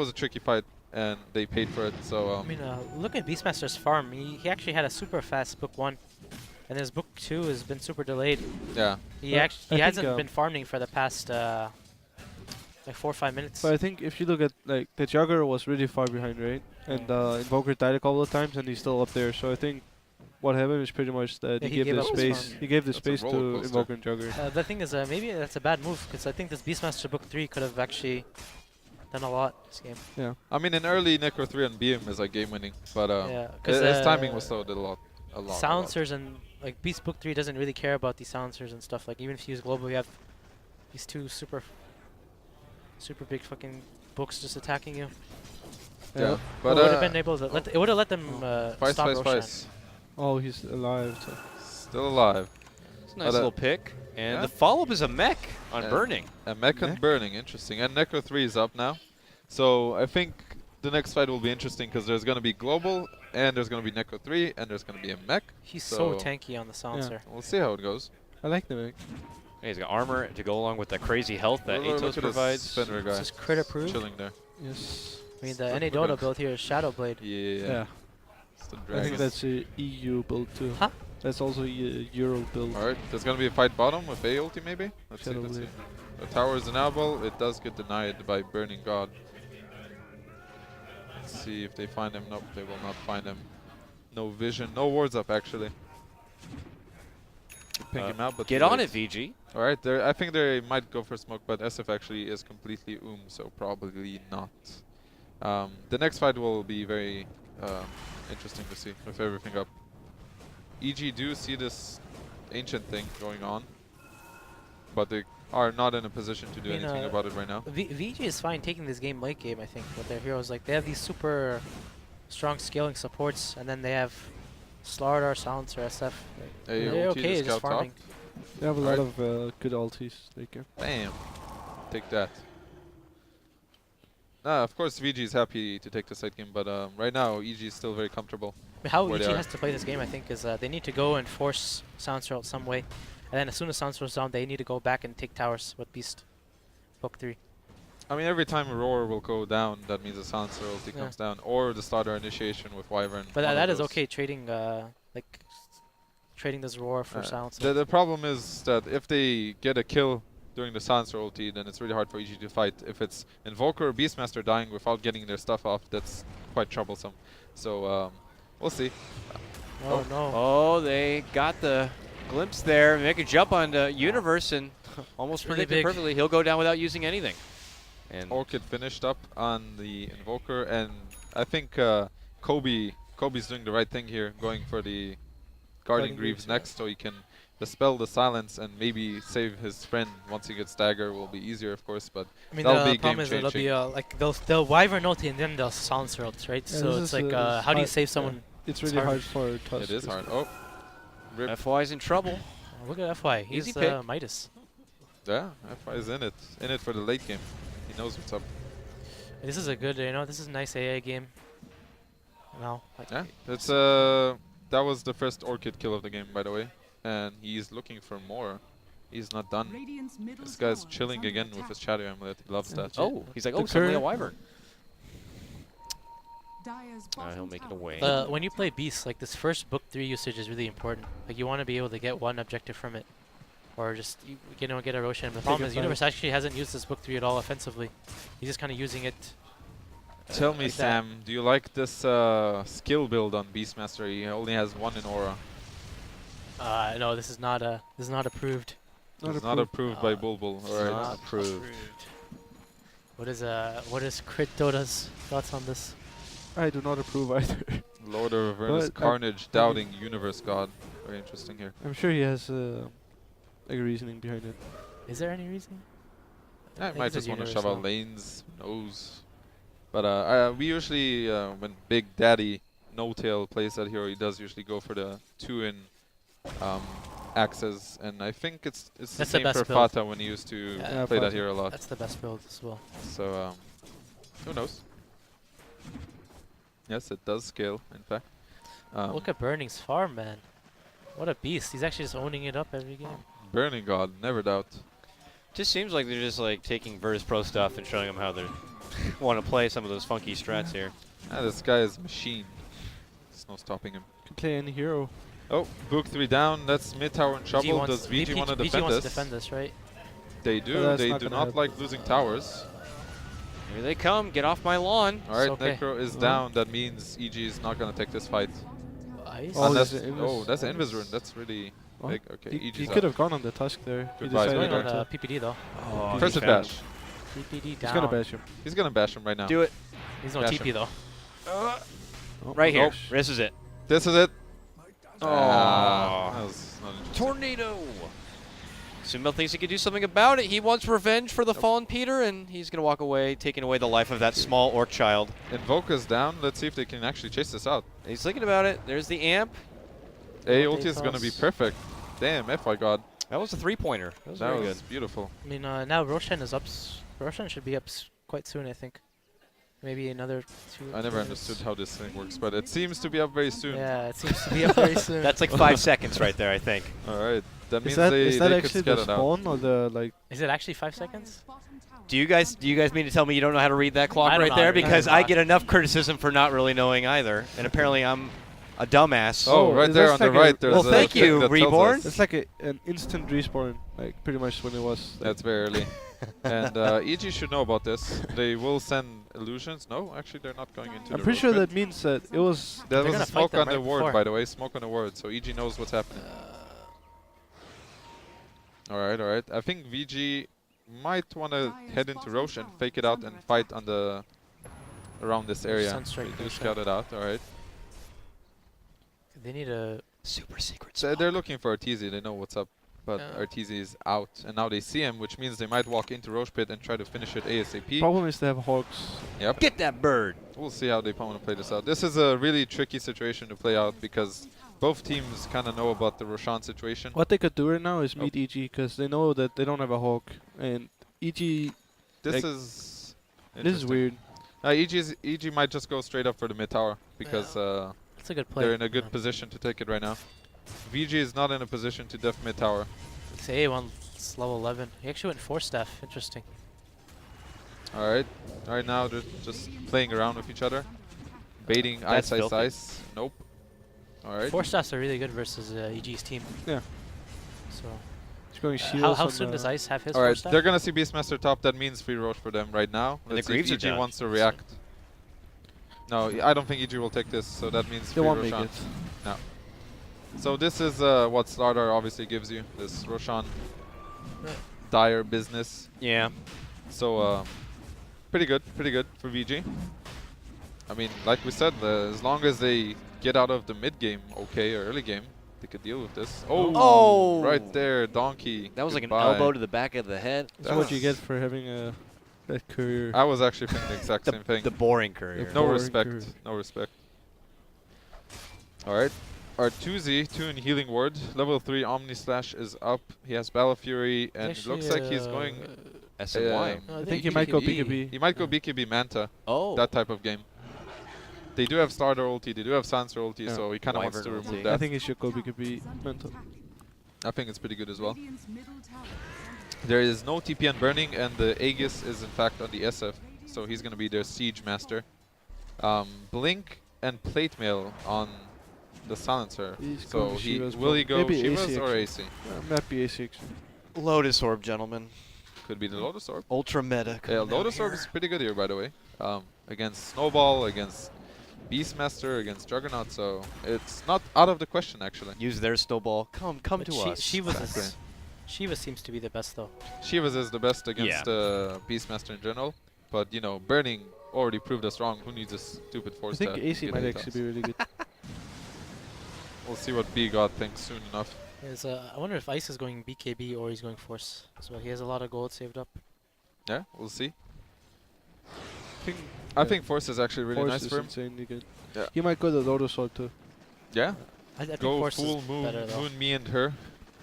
a tricky fight and they paid for it. So I mean, look at Beastmaster's farm. He actually had a super fast book 1, and his book 2 has been super delayed. yeah. He But I actually hasn't think, been farming for the past like 4 or 5 minutes. But I think if you look at like the Jugger was really far behind, right? And Invoker died a couple of times, and he's still up there. So I think what happened is pretty much that Yeah, he he gave gave the up his space. farm. He gave the That's a space to roller coaster. Invoker and Jugger. The thing is, maybe that's a bad move because I think this Beastmaster book 3 could have actually done a lot this game. Yeah. I mean, in early Necro 3 and Beam is like game winning, but Yeah, 'cause, his timing was still did a lot. Silencers and like Beast Book 3 doesn't really care about these silencers and stuff. Like even if you use global, you have these two super big fucking books just attacking you. Yeah, It but would have been able to it would have let them Vice, stop Vice, Roshan. Vice. Oh, he's alive. So. Still alive. It's a nice But, little pick. And yeah. the follow-up is a mech on Yeah. Burning. And Mech and Mech? Burning, interesting. And Necro 3 is up now. So I think the next fight will be interesting because there's going to be Global, and there's going to be Necro 3, and there's going to be a Mech. He's so So- tanky on the silencer. We'll see how it goes. I like the mech. Hey, he's got armor to go along with the crazy health that Look Atos at this provides. Fenrir guy. This is crit approved. Chilling there. Yes. I mean, the Stuff NA for Dota guns. build here is Shadow Blade. Yeah. It's the I think dragon. that's a EU build too. Huh? That's also a Euro build. Alright, there's going to be a fight bottom with A ulti maybe? Let's see, Shadow let's see. Blade. The tower is deniable. It does get denied by Burning God. Let's see if they find him. Nope, they will not find him. No vision. No wards up, actually. They ping him out, but Get too on late. it, VG. Alright, I think they might go for smoke, but SF actually is completely so probably not. The next fight will be very interesting to see with everything up. EG do see this ancient thing going on, but they are not in a position to do I mean, anything about it right now. VG is fine taking this game late game, I think, with their heroes. Like, they have these super strong scaling supports, and then they have Slardar, Silencer, SF. Like, Hey, they're ulti to okay just scout top. farming. They have a lot Alright. of good ultis. They can. Bam. Take that. Nah, of course VG is happy to take the side game, but right now EG is still very comfortable. How Where EG they are. has to play this game, I think, is they need to go and force Silencer out some way. And then as soon as Silencer's down, they need to go back and take towers with Beast. Book 3. I mean, every time a roar will go down, that means a silencer ulti Yeah. comes down, or the starter initiation with Wyvern. But one of that is those. okay, trading trading this roar for Silencer. The problem is that if they get a kill during the silencer ulti, then it's really hard for EG to fight. If it's Invoker or Beastmaster dying without getting their stuff off, that's quite troublesome. So we'll see. Oh, no. Oh, they got the glimpse there. Make a jump on the Universe and almost It's really predicted big. perfectly. He'll go down without using anything. And Orchid finished up on the Invoker, and I think Kobe's doing the right thing here, going for the Guardian Greaves next, so he can dispel the silence and maybe save his friend. Once he gets dagger, will be easier, of course, but I mean, that'll the be problem is that it'll be game-changing. like they'll Wyvern ulti and then they'll Silencer ult, right? Yeah, so this it's is, like, this is how do you hard, save yeah. someone? It's It's really hard. hard for Tusk. It is hard. Oh, rip. FY's in trouble. Oh, look at FY. Easy He's pick. Midas. Yeah, FI is in it for the late game. He knows what's up. This is a good, this is a nice AI game. No, like, Yeah, that's that was the first Orchid kill of the game, by the way, and he's looking for more. He's not done. Radiant's middle This guy's tower is chilling under again with attack. his Shadow Amulet. He loves that. Oh, he's like, The oh, suddenly a current- Wyvern. Dire's He'll bottom make it tower away. is when you play Beast, like this first book 3 usage is really important. Like you want to be able to get one objective from it, or just get a Roshan. The problem a is fight. Universe actually hasn't used this book 3 at all offensively. He's just kind of using it. Tell me, like that. Sam, do you like this skill build on Beastmaster? He only has 1 in aura. No, this is not approved. It's not approved by Bulbul. Alright. not approved. What is Crit Dota's thoughts on this? I do not approve either. Lord of Avernus But, Carnage, doubting Universe God. Very interesting here. I'm sure he has a reasoning behind it. Is there any reason? I think might this is just want to Universe shove out though. lanes, who knows. But we usually, when Big Daddy No-Tail plays that hero, he does usually go for the 2-in axes, and I think it's the That's the same best for build. Fata when he used to Yeah, play that Fata. hero a lot. That's the best build as well. So, who knows? Yes, it does scale, in fact. Look at Burning's farm, man. What a beast. He's actually just owning it up every game. Burning God, never doubt. Just seems like they're just like taking Virtus Pro stuff and showing them how they want to play some of those funky strats here. Ah, this guy is a machine. There's no stopping him. Can play any hero. Oh, Book 3 down. That's mid tower in trouble. wants- Does VG want to VG defend wants this? to defend this, right? They But do. that's They not do gonna not happen. like losing towers. Here they come. Get off my lawn. All right, okay. Necro is Oh. down. That means EG is not going to take this fight. Ice? Oh, Unless, there's an oh, Invis. that's an Invis rune. That's really Oh. big. Okay, He EG's could up. have gone on the Tusk there. He Goodbye, He's decided going Spider. on not to. PPD though. Oh, First he at found bash. PPD down. He's gonna bash him. He's going to bash him right now. Do it. He's no Bash TP him. though. Oh, Right here. Nope. This is it. This is it. Oh. That was not interesting. Tornado. Sumo thinks he can do something about it. He wants revenge for the fallen Peter, and he's going to walk away, taking away the life of that small orc child. Invoker's down. Let's see if they can actually chase this out. He's thinking about it. There's the amp. A Oh, ulti they is going to be toss. perfect. Damn, FY God. That was a three-pointer. That was That very was good. beautiful. I mean, now Roshan is up. Roshan should be up quite soon, I think. Maybe another 2. I never understood how this thing works, but it seems to be up very soon. Yeah, it seems to be up very soon. That's like 5 seconds right there, I think. All right. That means Is that, they, is that they could actually scatter the it out. spawn or the like? Is it actually 5 seconds? Dire's bottom tower Do you guys mean to tell me you don't know how to read that clock I don't right know how there? to read that Because I clock. get enough criticism for not really knowing either, and apparently I'm a dumbass. Oh, right is there that on the like a- right. There's Well, a thank thing you, that tells Reborn. us. It's like an instant respawn, like pretty much when it was. Like, That's very early. And EG should know about this. They will send illusions. No, actually, they're not going into I'm the pretty sure road that means that it was. There They're was gonna a fight smoke them on the right ward, before. by the way. Smoke on the ward, so EG knows what's happening. Alright, alright. I think VG might want to head into Roche and fake it out and fight on the around this area. Sunstrike They do goes scout it out, alright. They need a. Super secret So they're looking for a TZ, they know what's up. but Yeah. Arteezy is out, and now they see him, which means they might walk into Roche Pit and try to finish it ASAP. Problem is they have Hawks. Yep. Get that bird. We'll see how they want to play this out. This is a really tricky situation to play out because both teams kind of know about the Roshan situation. What they could do right now is Oh. meet EG because they know that they don't have a Hawk, and EG. This like, is This is interesting. weird. EG might just go straight up for the mid tower because It's a good play. they're in a good Yeah. position to take it right now. VG is not in a position to def mid tower. It's A1's level 11. He actually went 4 staff. Interesting. All right. Right now they're just playing around with each other, baiting That's ice, filthy. ice. Nope. All right. 4 staffs are really good versus EG's team. Yeah. So He's going shields. how on soon the does Ice have his All 4 right. staff? They're gonna see Beastmaster top. That means free roach for them right now. And the Let's see if Greaves are EG down. wants to react. No, I don't think EG will take this. So that means They free won't make Roshan. it. So this is what Slardar obviously gives you. This Roshan Yeah. dire business. Yeah. So pretty good for VG. I mean, like we said, as long as they get out of the mid game, okay, or early game, they could deal with this. Oh! Right there, donkey. That was like an Goodbye. elbow to the back of the head. That's what you get for having a that career. I was actually thinking the exact same thing. The boring career. No boring respect. career. No respect. All right. Artuzi, 2 in healing ward. Level 3 Omni Slash is up. He has Battle Fury, and it looks like he's going. SNY. No, I think he might go BKB. BKB. He might go BKB Manta. Oh. That type of game. They do have Starter ulti, they do have Sansa ulti, Yeah. so he kind of wants to Wyvern remove ulti. that. I think he should go BKB mental. I think it's pretty good as well. Radiant's middle tower is There is no TPN burning, and the Aegis is in fact on the SF, so he's going to be their siege master. Blink and plate mail on the silencer. He's So going he Shivas will he go maybe Shivas AC or actually. AC? Might be AC. Lotus Orb, gentlemen. Could be the Lotus Orb. Ultra meta. Yeah, coming out Lotus Orb here. is pretty good here, by the way. Against Snowball, against Beastmaster, against Juggernaut, so it's not out of the question actually. Use their snowball. Come But to us. Exactly. Shiva seems to be the best though. Shivas is the best against Beastmaster in general, but you know, Burning already proved us wrong. Who needs a stupid I force think to AC get might hit actually us? be really good. We'll see what B God thinks soon enough. I wonder if Ice is going BKB or he's going Force. So he has a lot of gold saved up. Yeah, we'll see. think I think Force is actually really Force nice is for him. insanely good. Yeah. He might go the Lotus Sword too. Yeah, I think go Force full is moon, better though. moon, me and her.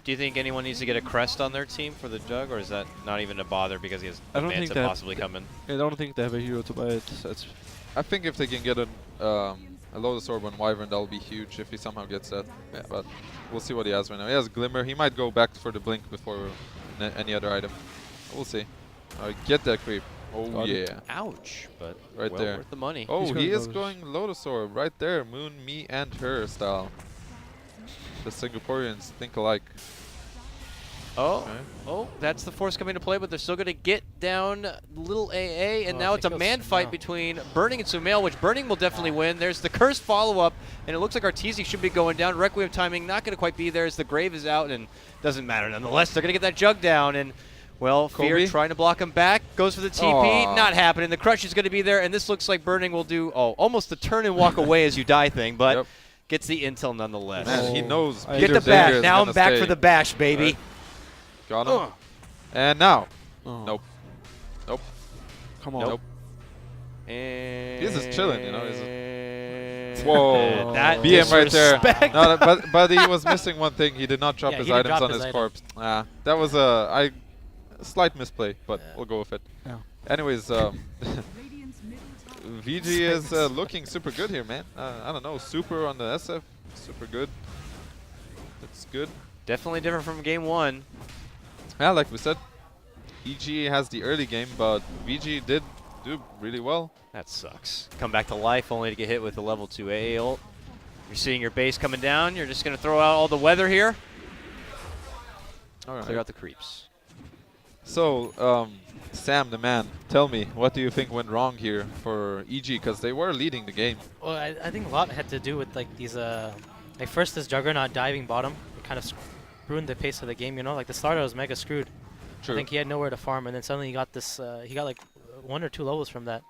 Do you think anyone needs to get a crest on their team for the jug, or is that not even a bother because he has I the don't think Manta that- possibly coming? I don't think they have a hero to buy it. That's I think if they can get a Lotus Orb on Wyvern, that'll be huge if he somehow gets that. Yeah, but we'll see what he has right now. He has Glimmer. He might go back for the Blink before any other item. We'll see. Get that creep. Oh Got it. yeah. Ouch, but Right well there. worth the money. Oh, going he is Lotus. going Lotus Orb right there. Moon, me, and her style. The Singaporeans think alike. Oh, Okay. oh, that's the force coming to play, but they're still going to get down little AA, and Oh, now I it's a think man it's fight Sumail. between Burning and Sumail, which Burning will definitely win. There's the cursed follow-up, and it looks like Arteezy should be going down. Requiem timing not going to quite be there as the Grave is out, and doesn't matter. Nonetheless, they're going to get that jug down, and, well, Fear Kobe? trying to block him back, goes for the TP, Aw. not happening. The crush is going to be there, and this looks like Burning will do, almost the turn and walk away as you die thing, but Yep. gets the intel nonetheless. Man, he Oh, knows. I Get Peter the Peter bash. Sager is Now I'm gonna back stay. for the bash, baby. Right. Got him. And now. oh. Nope. Nope. Come on. Nope. And He's just chilling, you know, he's Whoa, Oh. that BM right there. disrespect. No, but he was missing one thing. He did not drop Yeah, his he didn't items drop on his his item. corpse. That was a slight misplay, but Yeah. we'll go with it. Yeah. Anyways, Radiant's middle tower. VG is looking super good here, man. I don't know, super on the SF, super good. It's good. Definitely different from game one. Yeah, like we said, EG has the early game, but VG did do really well. That sucks. Come back to life only to get hit with the level 2 AA ult. You're seeing your base coming down. You're just going to throw out all the weather here. All Clear right. out the creeps. So, Sam, the man, tell me, what do you think went wrong here for EG? Because they were leading the game. Well, I think a lot had to do with like these like first this Juggernaut diving bottom. It kind of ruined the pace of the game, you know. Like the starter was mega screwed. True. I think he had nowhere to farm, and then suddenly he got this. He got like 1 or 2 levels from that.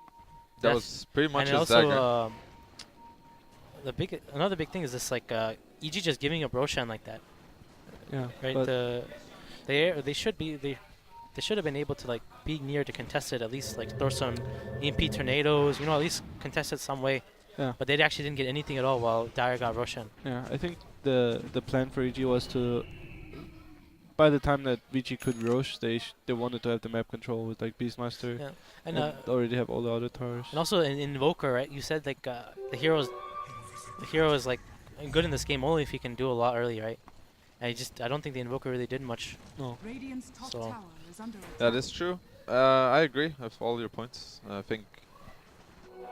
That Def- was pretty much and his also, dagger. another big thing is this like EG just giving up Roshan like that, Yeah. right? But They should be they should have been able to like be near to contest it, at least like throw some EMP tornadoes, you know, at least contest it some way. Yeah. But they actually didn't get anything at all while Dire got Roshan. Yeah, I think the plan for EG was to, by the time that Vici could Roche, they wanted to have the map control with like Beastmaster Yeah. and And already have all the other towers. and also in Invoker, right? You said like the hero is like good in this game only if he can do a lot early, right? I don't think the Invoker really did much. No. Radiant's top So- tower is under That attack. is true. I agree with all your points. I think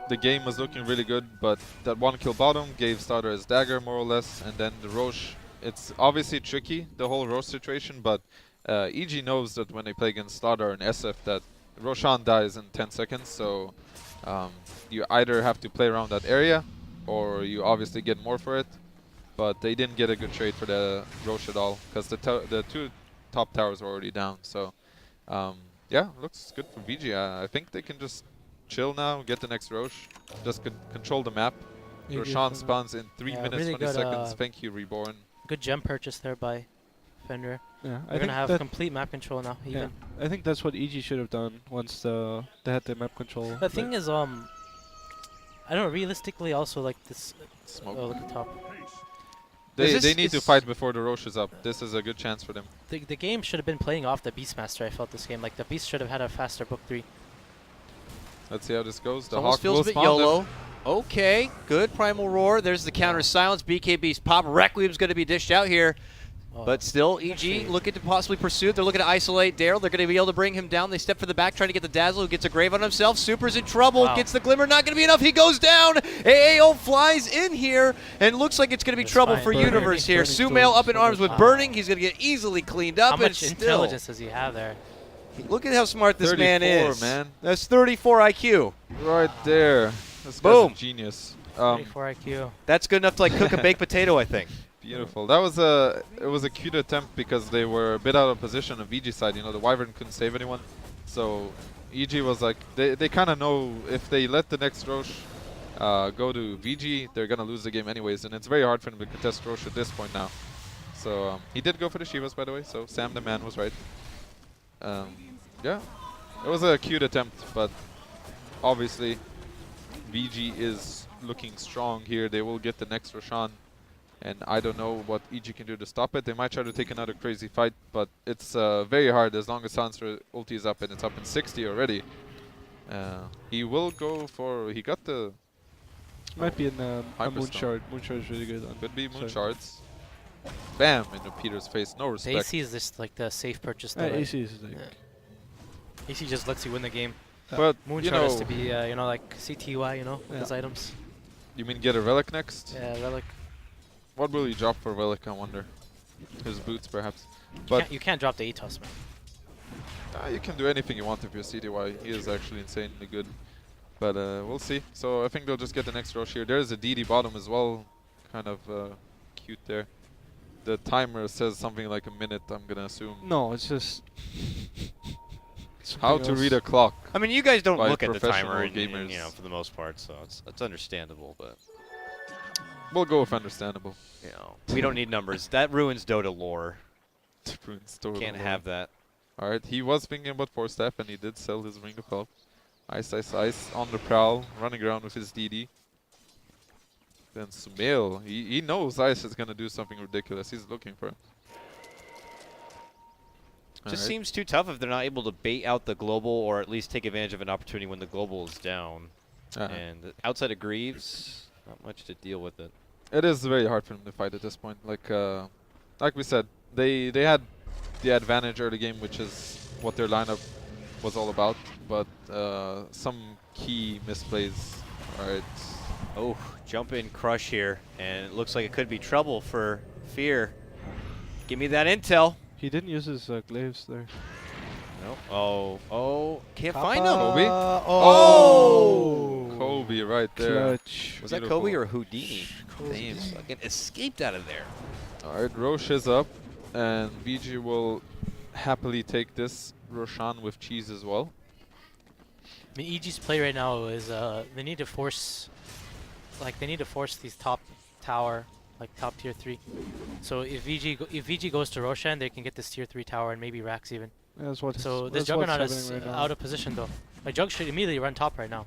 the game was looking really good, but that one kill bottom gave Starter his dagger more or less, and then the Roche. It's obviously tricky, the whole Roche situation, but EG knows that when they play against Starter and SF that Roshan dies in 10 seconds, so you either have to play around that area or you obviously get more for it, but they didn't get a good trade for the Roche at all because the two top towers were already down, so yeah, looks good for VG. I think they can just chill now, get the next Roche, just control the map. Maybe Roshan if, spawns in 3 Yeah, minutes, really 20 good, seconds. Thank you, Reborn. Good gem purchase there by Fenrir. Yeah, We're gonna have complete map control now. yeah, Even I think that's what EG should have done once they had the map control. the thing is, I don't know. Realistically, also like this. Smoke. Oh, look at the top. They need to fight before the Roche is up. This is a good chance for them. The game should have been playing off the Beastmaster. I felt this game like the Beast should have had a faster book 3. Let's see how this goes. The Almost Hawk feels will a bit spawn them. YOLO. Okay, good Primal Roar. There's the counter silence. BKB's pop. Requiem's going to be dished out here. Oh, But still, EG looking to possibly pursue it. They're looking to isolate Daryl. They're going to be able to bring him down. They step for the back, trying to get the Dazzle, who gets a grave on himself. Super's in trouble. Wow. Gets the Glimmer. Not going to be enough. He goes down. AAO flies in here, and looks like it's going to be It's trouble fine. for Burning. Universe here. Burning Sumail up in tools. arms with Wow. Burning. He's going to get easily cleaned up. how and much still, intelligence does he have there? look at how smart this man 34, is. man. That's 34 IQ. Right there. This Boom. guy's a genius. 34 IQ. That's good enough to like cook a baked potato, I think. Beautiful. That was it was a cute attempt because they were a bit out of position on VG side. You know, the Wyvern couldn't save anyone, so EG was like they kind of know if they let the next Roche go to VG, they're gonna lose the game anyways, and it's very hard for them to contest Roche at this point now. So he did go for the Shivas, by the way. So Sam the man was right. Yeah, it was a cute attempt, but obviously VG is looking strong here. They will get the next Roshan. And I don't know what EG can do to stop it. They might try to take another crazy fight, but it's very hard as long as Silencer ulti is up, and it's up in 60 already. He will go for... He got the... Might be in a Hyperstone. Moon Shard. Moon Shard is really good. Could be Moon Sorry. Shards. Bam! Into Peter's face. No The respect. AC is just like the safe purchase. Though, right? AC is like Yeah. AC just lets you win the game. But, you Moonshot know... has to be, you know, like CTY, you know, with Yeah. his items. You mean get a Relic next? Yeah, relic. What will you drop for Relic, I wonder? His boots, perhaps. You But can't, you can't drop the Atos, man. you can do anything you want if you're CDY. He is actually insanely good. But we'll see. So I think they'll just get the next Roche here. There's a DD bottom as well. Kind of cute there. The timer says something like a minute, I'm going to assume. no, it's just How to read a clock. I mean, you guys don't By look at the timer, professional and, you know, gamers. for the most part, so it's understandable. But We'll go with understandable. you know, we don't need numbers. That ruins Dota lore. Can't have that. Alright, he was thinking about 4-step and he did sell his Ring of Health. Ice, Ice, Ice on the prowl, running around with his DD. Then Sumail, he knows Ice is going to do something ridiculous. He's looking for him. Just Alright. seems too tough if they're not able to bait out the global or at least take advantage of an opportunity when the global is down. And outside of Greaves, not much to deal with it. It is very hard for them to fight at this point. Like we said, they had the advantage early game, which is what their lineup was all about. But some key misplays. Alright. Oh, jump in crush here, and it looks like it could be trouble for Fear. Give me that intel. He didn't use his glaives there. No. Oh, can't find him. Kobe? Oh! Kobe right there. Clutch. Was that Beautiful. Kobe or Houdini? Damn, fucking escaped out of there. Alright, Roche is up, and VG will happily take this Roshan with cheese as well. I mean, EG's play right now is they need to force, these top tower, like top tier 3. So if VG goes to Roshan, they can get this tier 3 tower and maybe Rax even. Yeah, that's what. So this that's what's Juggernaut is happening right now. out of position though. Like Jug should immediately run top right now.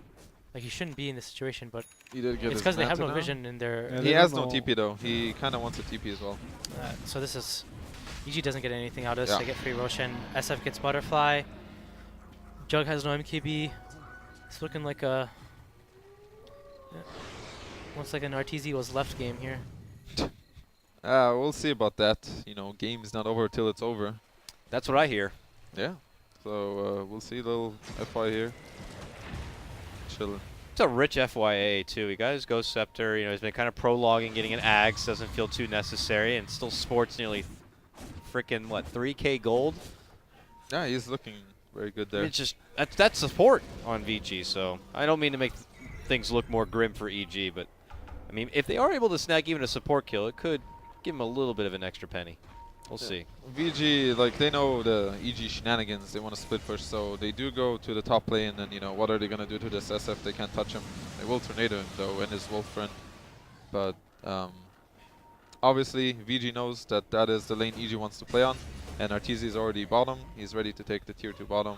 Like he shouldn't be in this situation, but He did get it's his because they have Manta no now. vision in their. Yeah, He they has don't no know. TP though. He kind of wants a TP as well. So this is EG doesn't get anything out of this. Yeah. They get free Roshan. SF gets Butterfly. Jug has no MKB. It's looking like a. Looks like an RTZ was left game here. We'll see about that. You know, game's not over till it's over. That's what I hear. Yeah. So we'll see. Little FY here. Chilling. It's a rich FYA too. He got his Ghost Scepter. You know, he's been kind of prologuing, getting an Axe. Doesn't feel too necessary, and still sports nearly freaking what 3K gold. Yeah, he's looking very good I there. mean, it's just that's support on VG. So I don't mean to make things look more grim for EG, but I mean if they are able to snag even a support kill, it could give him a little bit of an extra penny. We'll see. VG, like, they know the EG shenanigans. They want to split push, so they do go to the top lane, and, you know, what are they going to do to this SF? They can't touch him. They will tornado him, though, and his wolf friend. But, obviously, VG knows that that is the lane EG wants to play on, and RTZ is already bottom. He's ready to take the tier 2 bottom.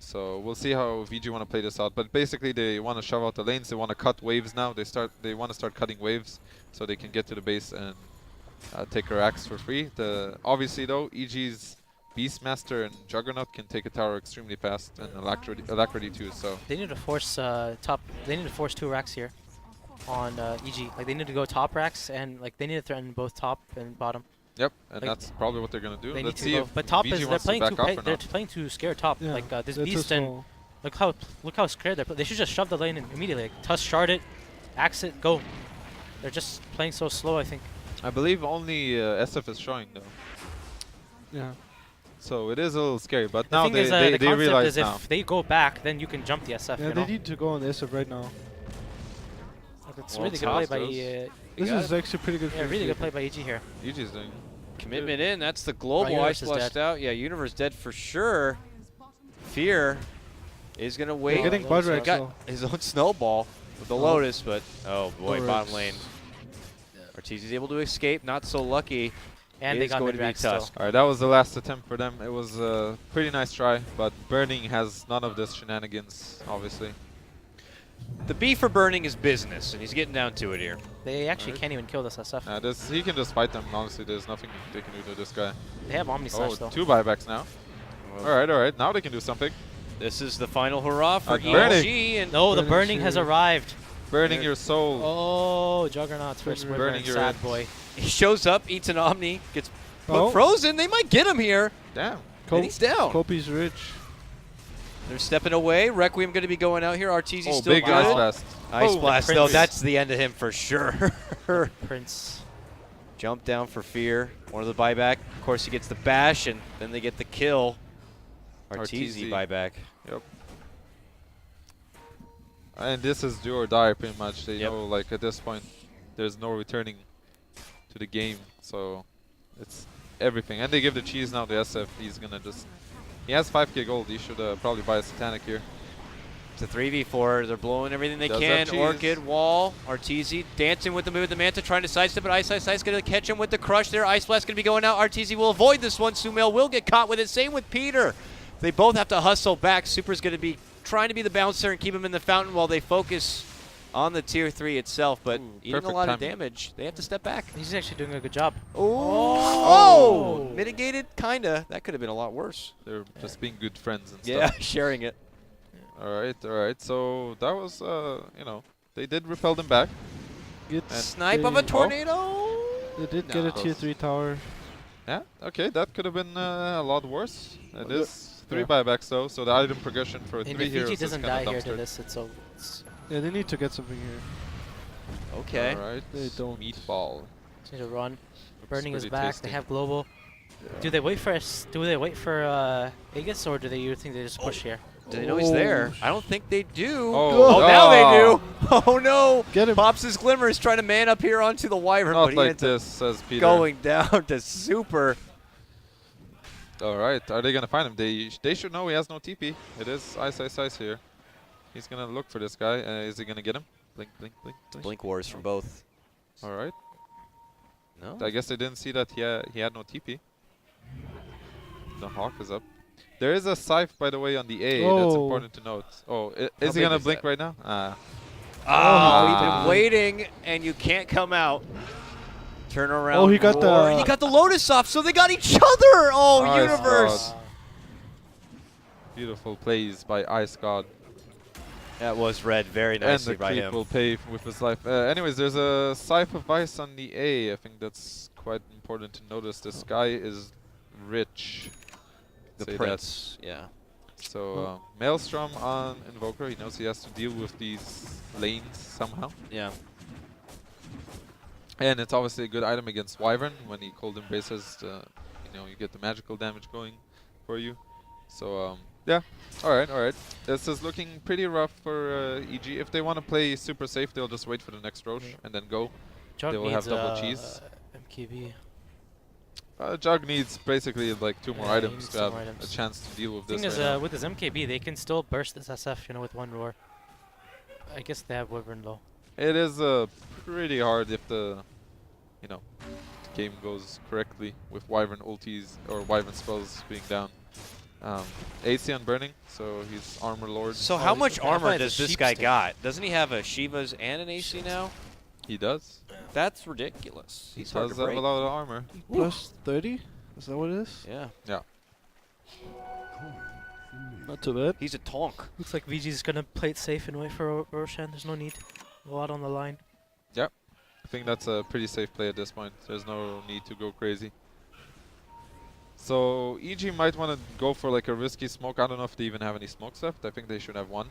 So we'll see how VG want to play this out. But basically, they want to shove out the lanes. They want to cut waves now. They want to start cutting waves so they can get to the base and take her axe for free. Obviously though, EG's Beastmaster and Juggernaut can take a tower extremely fast, and Alacrity too. So They need to force top. They need to force 2 racks here on EG. Like they need to go top racks, and like they need to threaten both top and bottom. yep, and Like, that's probably what they're gonna do. They Let's need see to go. if But top VG is they're wants playing to too. back up or They're not. playing too scared top. Yeah, Like this that's beast a and small- look how scared they're. They should just shove the lane in immediately. Like, Tusk shard it, axe it, go. They're just playing so slow. I think. I believe only SF is showing though, Yeah. so it is a little scary. But The now thing is, they the concept realize is now. if they go back, then you can jump the SF. Yeah, you they know? need to go on SF right now. Like, it's Well, really good play Tusk by. does. This got is actually pretty good. Yeah, for really good VG. play by EG here. EG's doing. Commitment in. That's the global. Universe Ice is flashed dead. out. Yeah, Universe dead for sure. Fear is gonna wait. They're getting Lotus Budrex. got though. his own snowball with the Oh. Lotus, but oh boy, Lotus. bottom lane. Arteezy's able to escape. Not so lucky. And It they is got going mid to be rack still. Tusk. All right, that was the last attempt for them. It was a pretty nice try, but Burning has none of this shenanigans, obviously. The B for burning is business, and he's getting down to it here. They actually Alright. can't even kill this SF. He can just fight them. Honestly, there's nothing they can do to this guy. They have Omni Slash Oh, though. 2 buybacks now. All right. Now they can do something. This is the final hurrah for Burning. EG, and No, the Burning burning has shield. arrived. Burning Yeah. your soul. Oh, Juggernaut's first Burning Wyvern, your sad ends. boy. he shows up, eats an Omni, gets put Oh. frozen. They might get him here, Damn. and he's down. Kopi's rich. They're stepping away. Requiem going to be going out here. Arteezy's Oh, still big good. ice blast. Ice Oh, blast. Prince. No, that's the end of him for sure. Prince. Jump down for Fear. One of the buyback. Of course, he gets the bash, and then they get the kill. Arteezy Arteezy. buyback. Yep. And this is do or die pretty much. They Yep. know, like, at this point, there's no returning to the game. So it's everything. And they give the cheese now to SF. He's going to just... He has 5k gold. He should probably buy a Satanic here. It's a 3v4. They're blowing everything they Does can. have cheese. Orchid, Wall, Arteezy dancing with the move of the Manta, trying to sidestep it. Ice going to catch him with the crush there. Ice Blast going to be going out. Arteezy will avoid this one. Sumail will get caught with it. Same with Peter. They both have to hustle back. Super's going to be trying to be the bouncer and keep him in the fountain while they focus on the tier 3 itself. But Ooh, eating a perfect lot of timing. damage. They have to step back. He's actually doing a good job. Oh! Mitigated? Kinda. That could have been a lot worse. They're just being good friends and Yeah, stuff. sharing it. All right. So that was, you know, they did repel them back. Snipe of a they- tornado. They did get a No. tier 3 tower. Yeah, okay, that could have been a lot worse. It Well, is 3 yeah. buybacks though, so the item progression for And 3 if heroes VG is doesn't kind die of here to dumpstered. this, it's Yeah, they need to get something here. Okay. Alright, They don't. meatball. need to run. Looks Burning is pretty back. tasty. They have global. Do they wait for us? Do they wait for Aegis, or do you think they just push here? Do they know he's there? I don't think they do. Oh, now they no. do. Oh no! Get him. Pops his glimmer is trying to man up here onto the Wyvern, but Not he like ends up this, says Peter. going down to Super. Alright, are they gonna find him? They should know he has no TP. It is ice here. He's gonna look for this guy. Is he gonna get him? Blink. Blink wars from both. Alright. No. I guess they didn't see that he had no TP. The Hawk is up. There is a Scythe, by the way, on the A. That's Oh. important to note. Oh, is How he big gonna is blink that? right now? Ah. Oh, we've Ah. been waiting, and you can't come out. Turn around. Oh, he got roar, the- and he got the Lotus off, so they got each other. Oh, Ice Universe. God. Beautiful plays by Ice God. That was read very And nicely the by creep him. will pay with his life. Anyways, there's a Scythe of Vice on the A. I think that's quite important to notice. This guy is rich. The Say that. Prince, yeah. So Maelstrom on Invoker. He knows he has to deal with these lanes somehow. Yeah. And it's obviously a good item against Wyvern when he cold embraces. You get the magical damage going for you. So yeah, all right. This is looking pretty rough for EG. If they want to play super safe, they'll just wait for the next Roche and then go. Jug They will needs have double cheese. MKB. Jug needs basically like 2 more Yeah, he items needs to 2 have more a items. chance to deal with Thing this is, right now. with his MKB, they can still burst this SF, with 1 roar. I guess they have Wyvern though. It is pretty hard if the game goes correctly with Wyvern ultis or Wyvern spells being down. AC on burning, so he's armor lord. So Oh, how he- much I thought armor he had does the this sheep guy stick. got? Doesn't he have a Shiva's and an AC now? He does. That's ridiculous. He He's hard does to have break. a lot of armor. Plus 30? Is that what it is? Yeah. Yeah. Not too bad. He's a tonk. Looks like VG's gonna play it safe and wait for Roshan. There's no need. A lot on the line. I think that's a pretty safe play at this point. There's no need to go crazy. So EG might want to go for like a risky smoke. I don't know if they even have any smokes left. I think they should have one.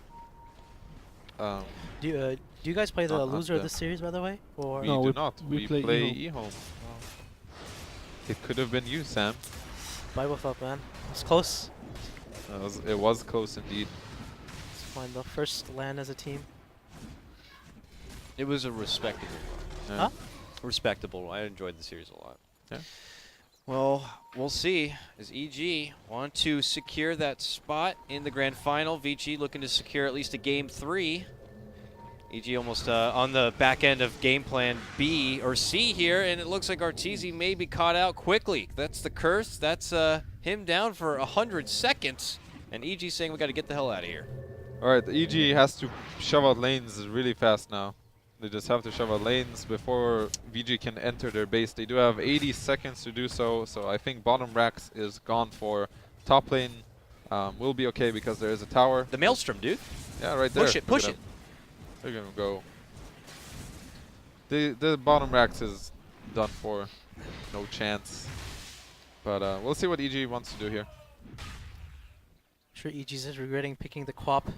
Do you guys play the Not loser of them. this series, by the way? Or We No, do we- not. we We play play eHome. eHome. It could have been you, Sam. Bible thought, man. It's close. It was close indeed. It's fine though. First LAN as a team. It was a respectable run. Huh? Respectable. I enjoyed the series a lot. Yeah. Well, we'll see. As EG want to secure that spot in the grand final, Vici looking to secure at least a game 3. EG almost on the back end of game plan B or C here, and it looks like Arteezy may be caught out quickly. That's the curse. That's him down for 100 seconds, and EG saying we got to get the hell out of here. All right, EG has to shove out lanes really fast now. They just have to shove out lanes before VG can enter their base. They do have 80 seconds to do so, so I think bottom racks is gone for. Top lane will be okay because there is a tower. The Maelstrom, dude. Yeah, right there. Push it, Look push at it. them. They're gonna go. The bottom racks is done for. No chance. But we'll see what EG wants to do here. Sure, EG's is regretting picking the Quap.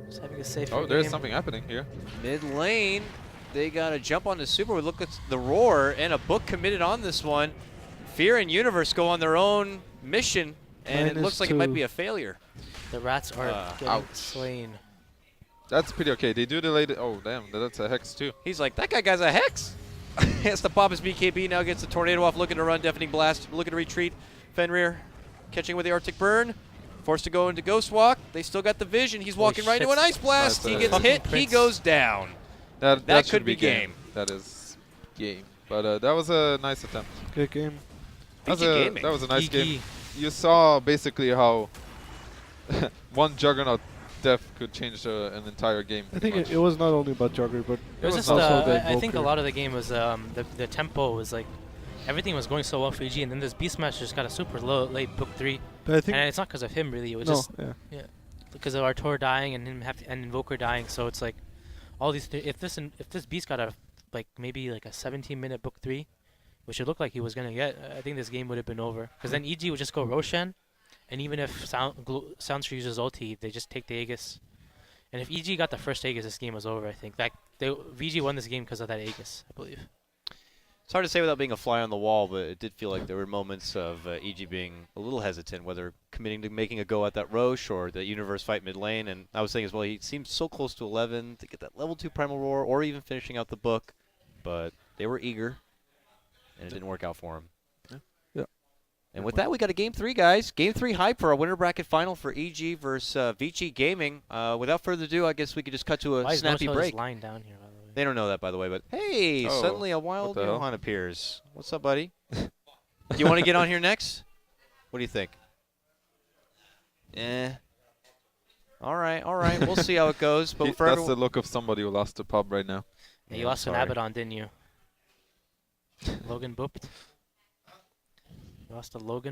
Just having a safe. Oh, there's game. something happening here. Mid lane, they got to jump on the super. We look at the roar, and a book committed on this one. Fear and Universe go on their own mission, and it looks like it might be a failure. The rats are getting ouch. slain. That's pretty okay. They do delay it. Oh, damn. That's a hex too. He's like, that guy's a hex. He has to pop his BKB, now gets the tornado off, looking to run, deafening blast, looking to retreat. Fenrir catching with the Arctic Burn. Forced to go into Ghost Walk. They still got the vision. He's Holy walking right shit. into an Ice Blast. Nice, He gets fucking hit. He Prince. goes down. That That should could be game. That is game. But that was a nice attempt. Good game. That was Vici a, Gaming. that was a nice game. GG. You saw basically how one Juggernaut death could change an entire game. I pretty think much. it was not only about Jogger, but It was was just, also the I think a Invoker. lot of the game was the tempo was like everything was going so well for EG, and then this Beast Smash just got a super low late book 3, But I think and it's not because of him really. It was no, just yeah. because of Artor dying and him and Invoker dying. So it's like all these. If this Beast got a maybe like a 17-minute book 3, which it looked like he was gonna get, I think this game would have been over. Because then EG would just go Roshan, and even if Soundstream uses ulti, they just take the Aegis. And if EG got the first Aegis, this game was over. I think that VG won this game because of that Aegis, I believe. It's hard to say without being a fly on the wall, but it did feel like there were moments of EG being a little hesitant, whether committing to making a go at that Roche or the Universe fight mid lane. And I was saying as well, he seemed so close to 11 to get that level 2 Primal Roar or even finishing out the book, but they were eager, and it didn't work out for him. Yeah. And with that, we got a Game 3, guys. Game 3 hype for our winner bracket final for EG versus Vici Gaming. Without further ado, I guess we could just cut to Why a is snappy No-Tail break. just lying down here, by the way? They don't know that, by the way, but hey, Oh, suddenly a wild the hell? Johan appears. What's up, buddy? Do you want to get on here next? What do you think? All right. We'll see how it goes. But for That's everyone, the look of somebody who lost the pub right now. Yeah, you I'm lost an sorry. Abaddon, didn't you? Logan booped. You lost a Logan.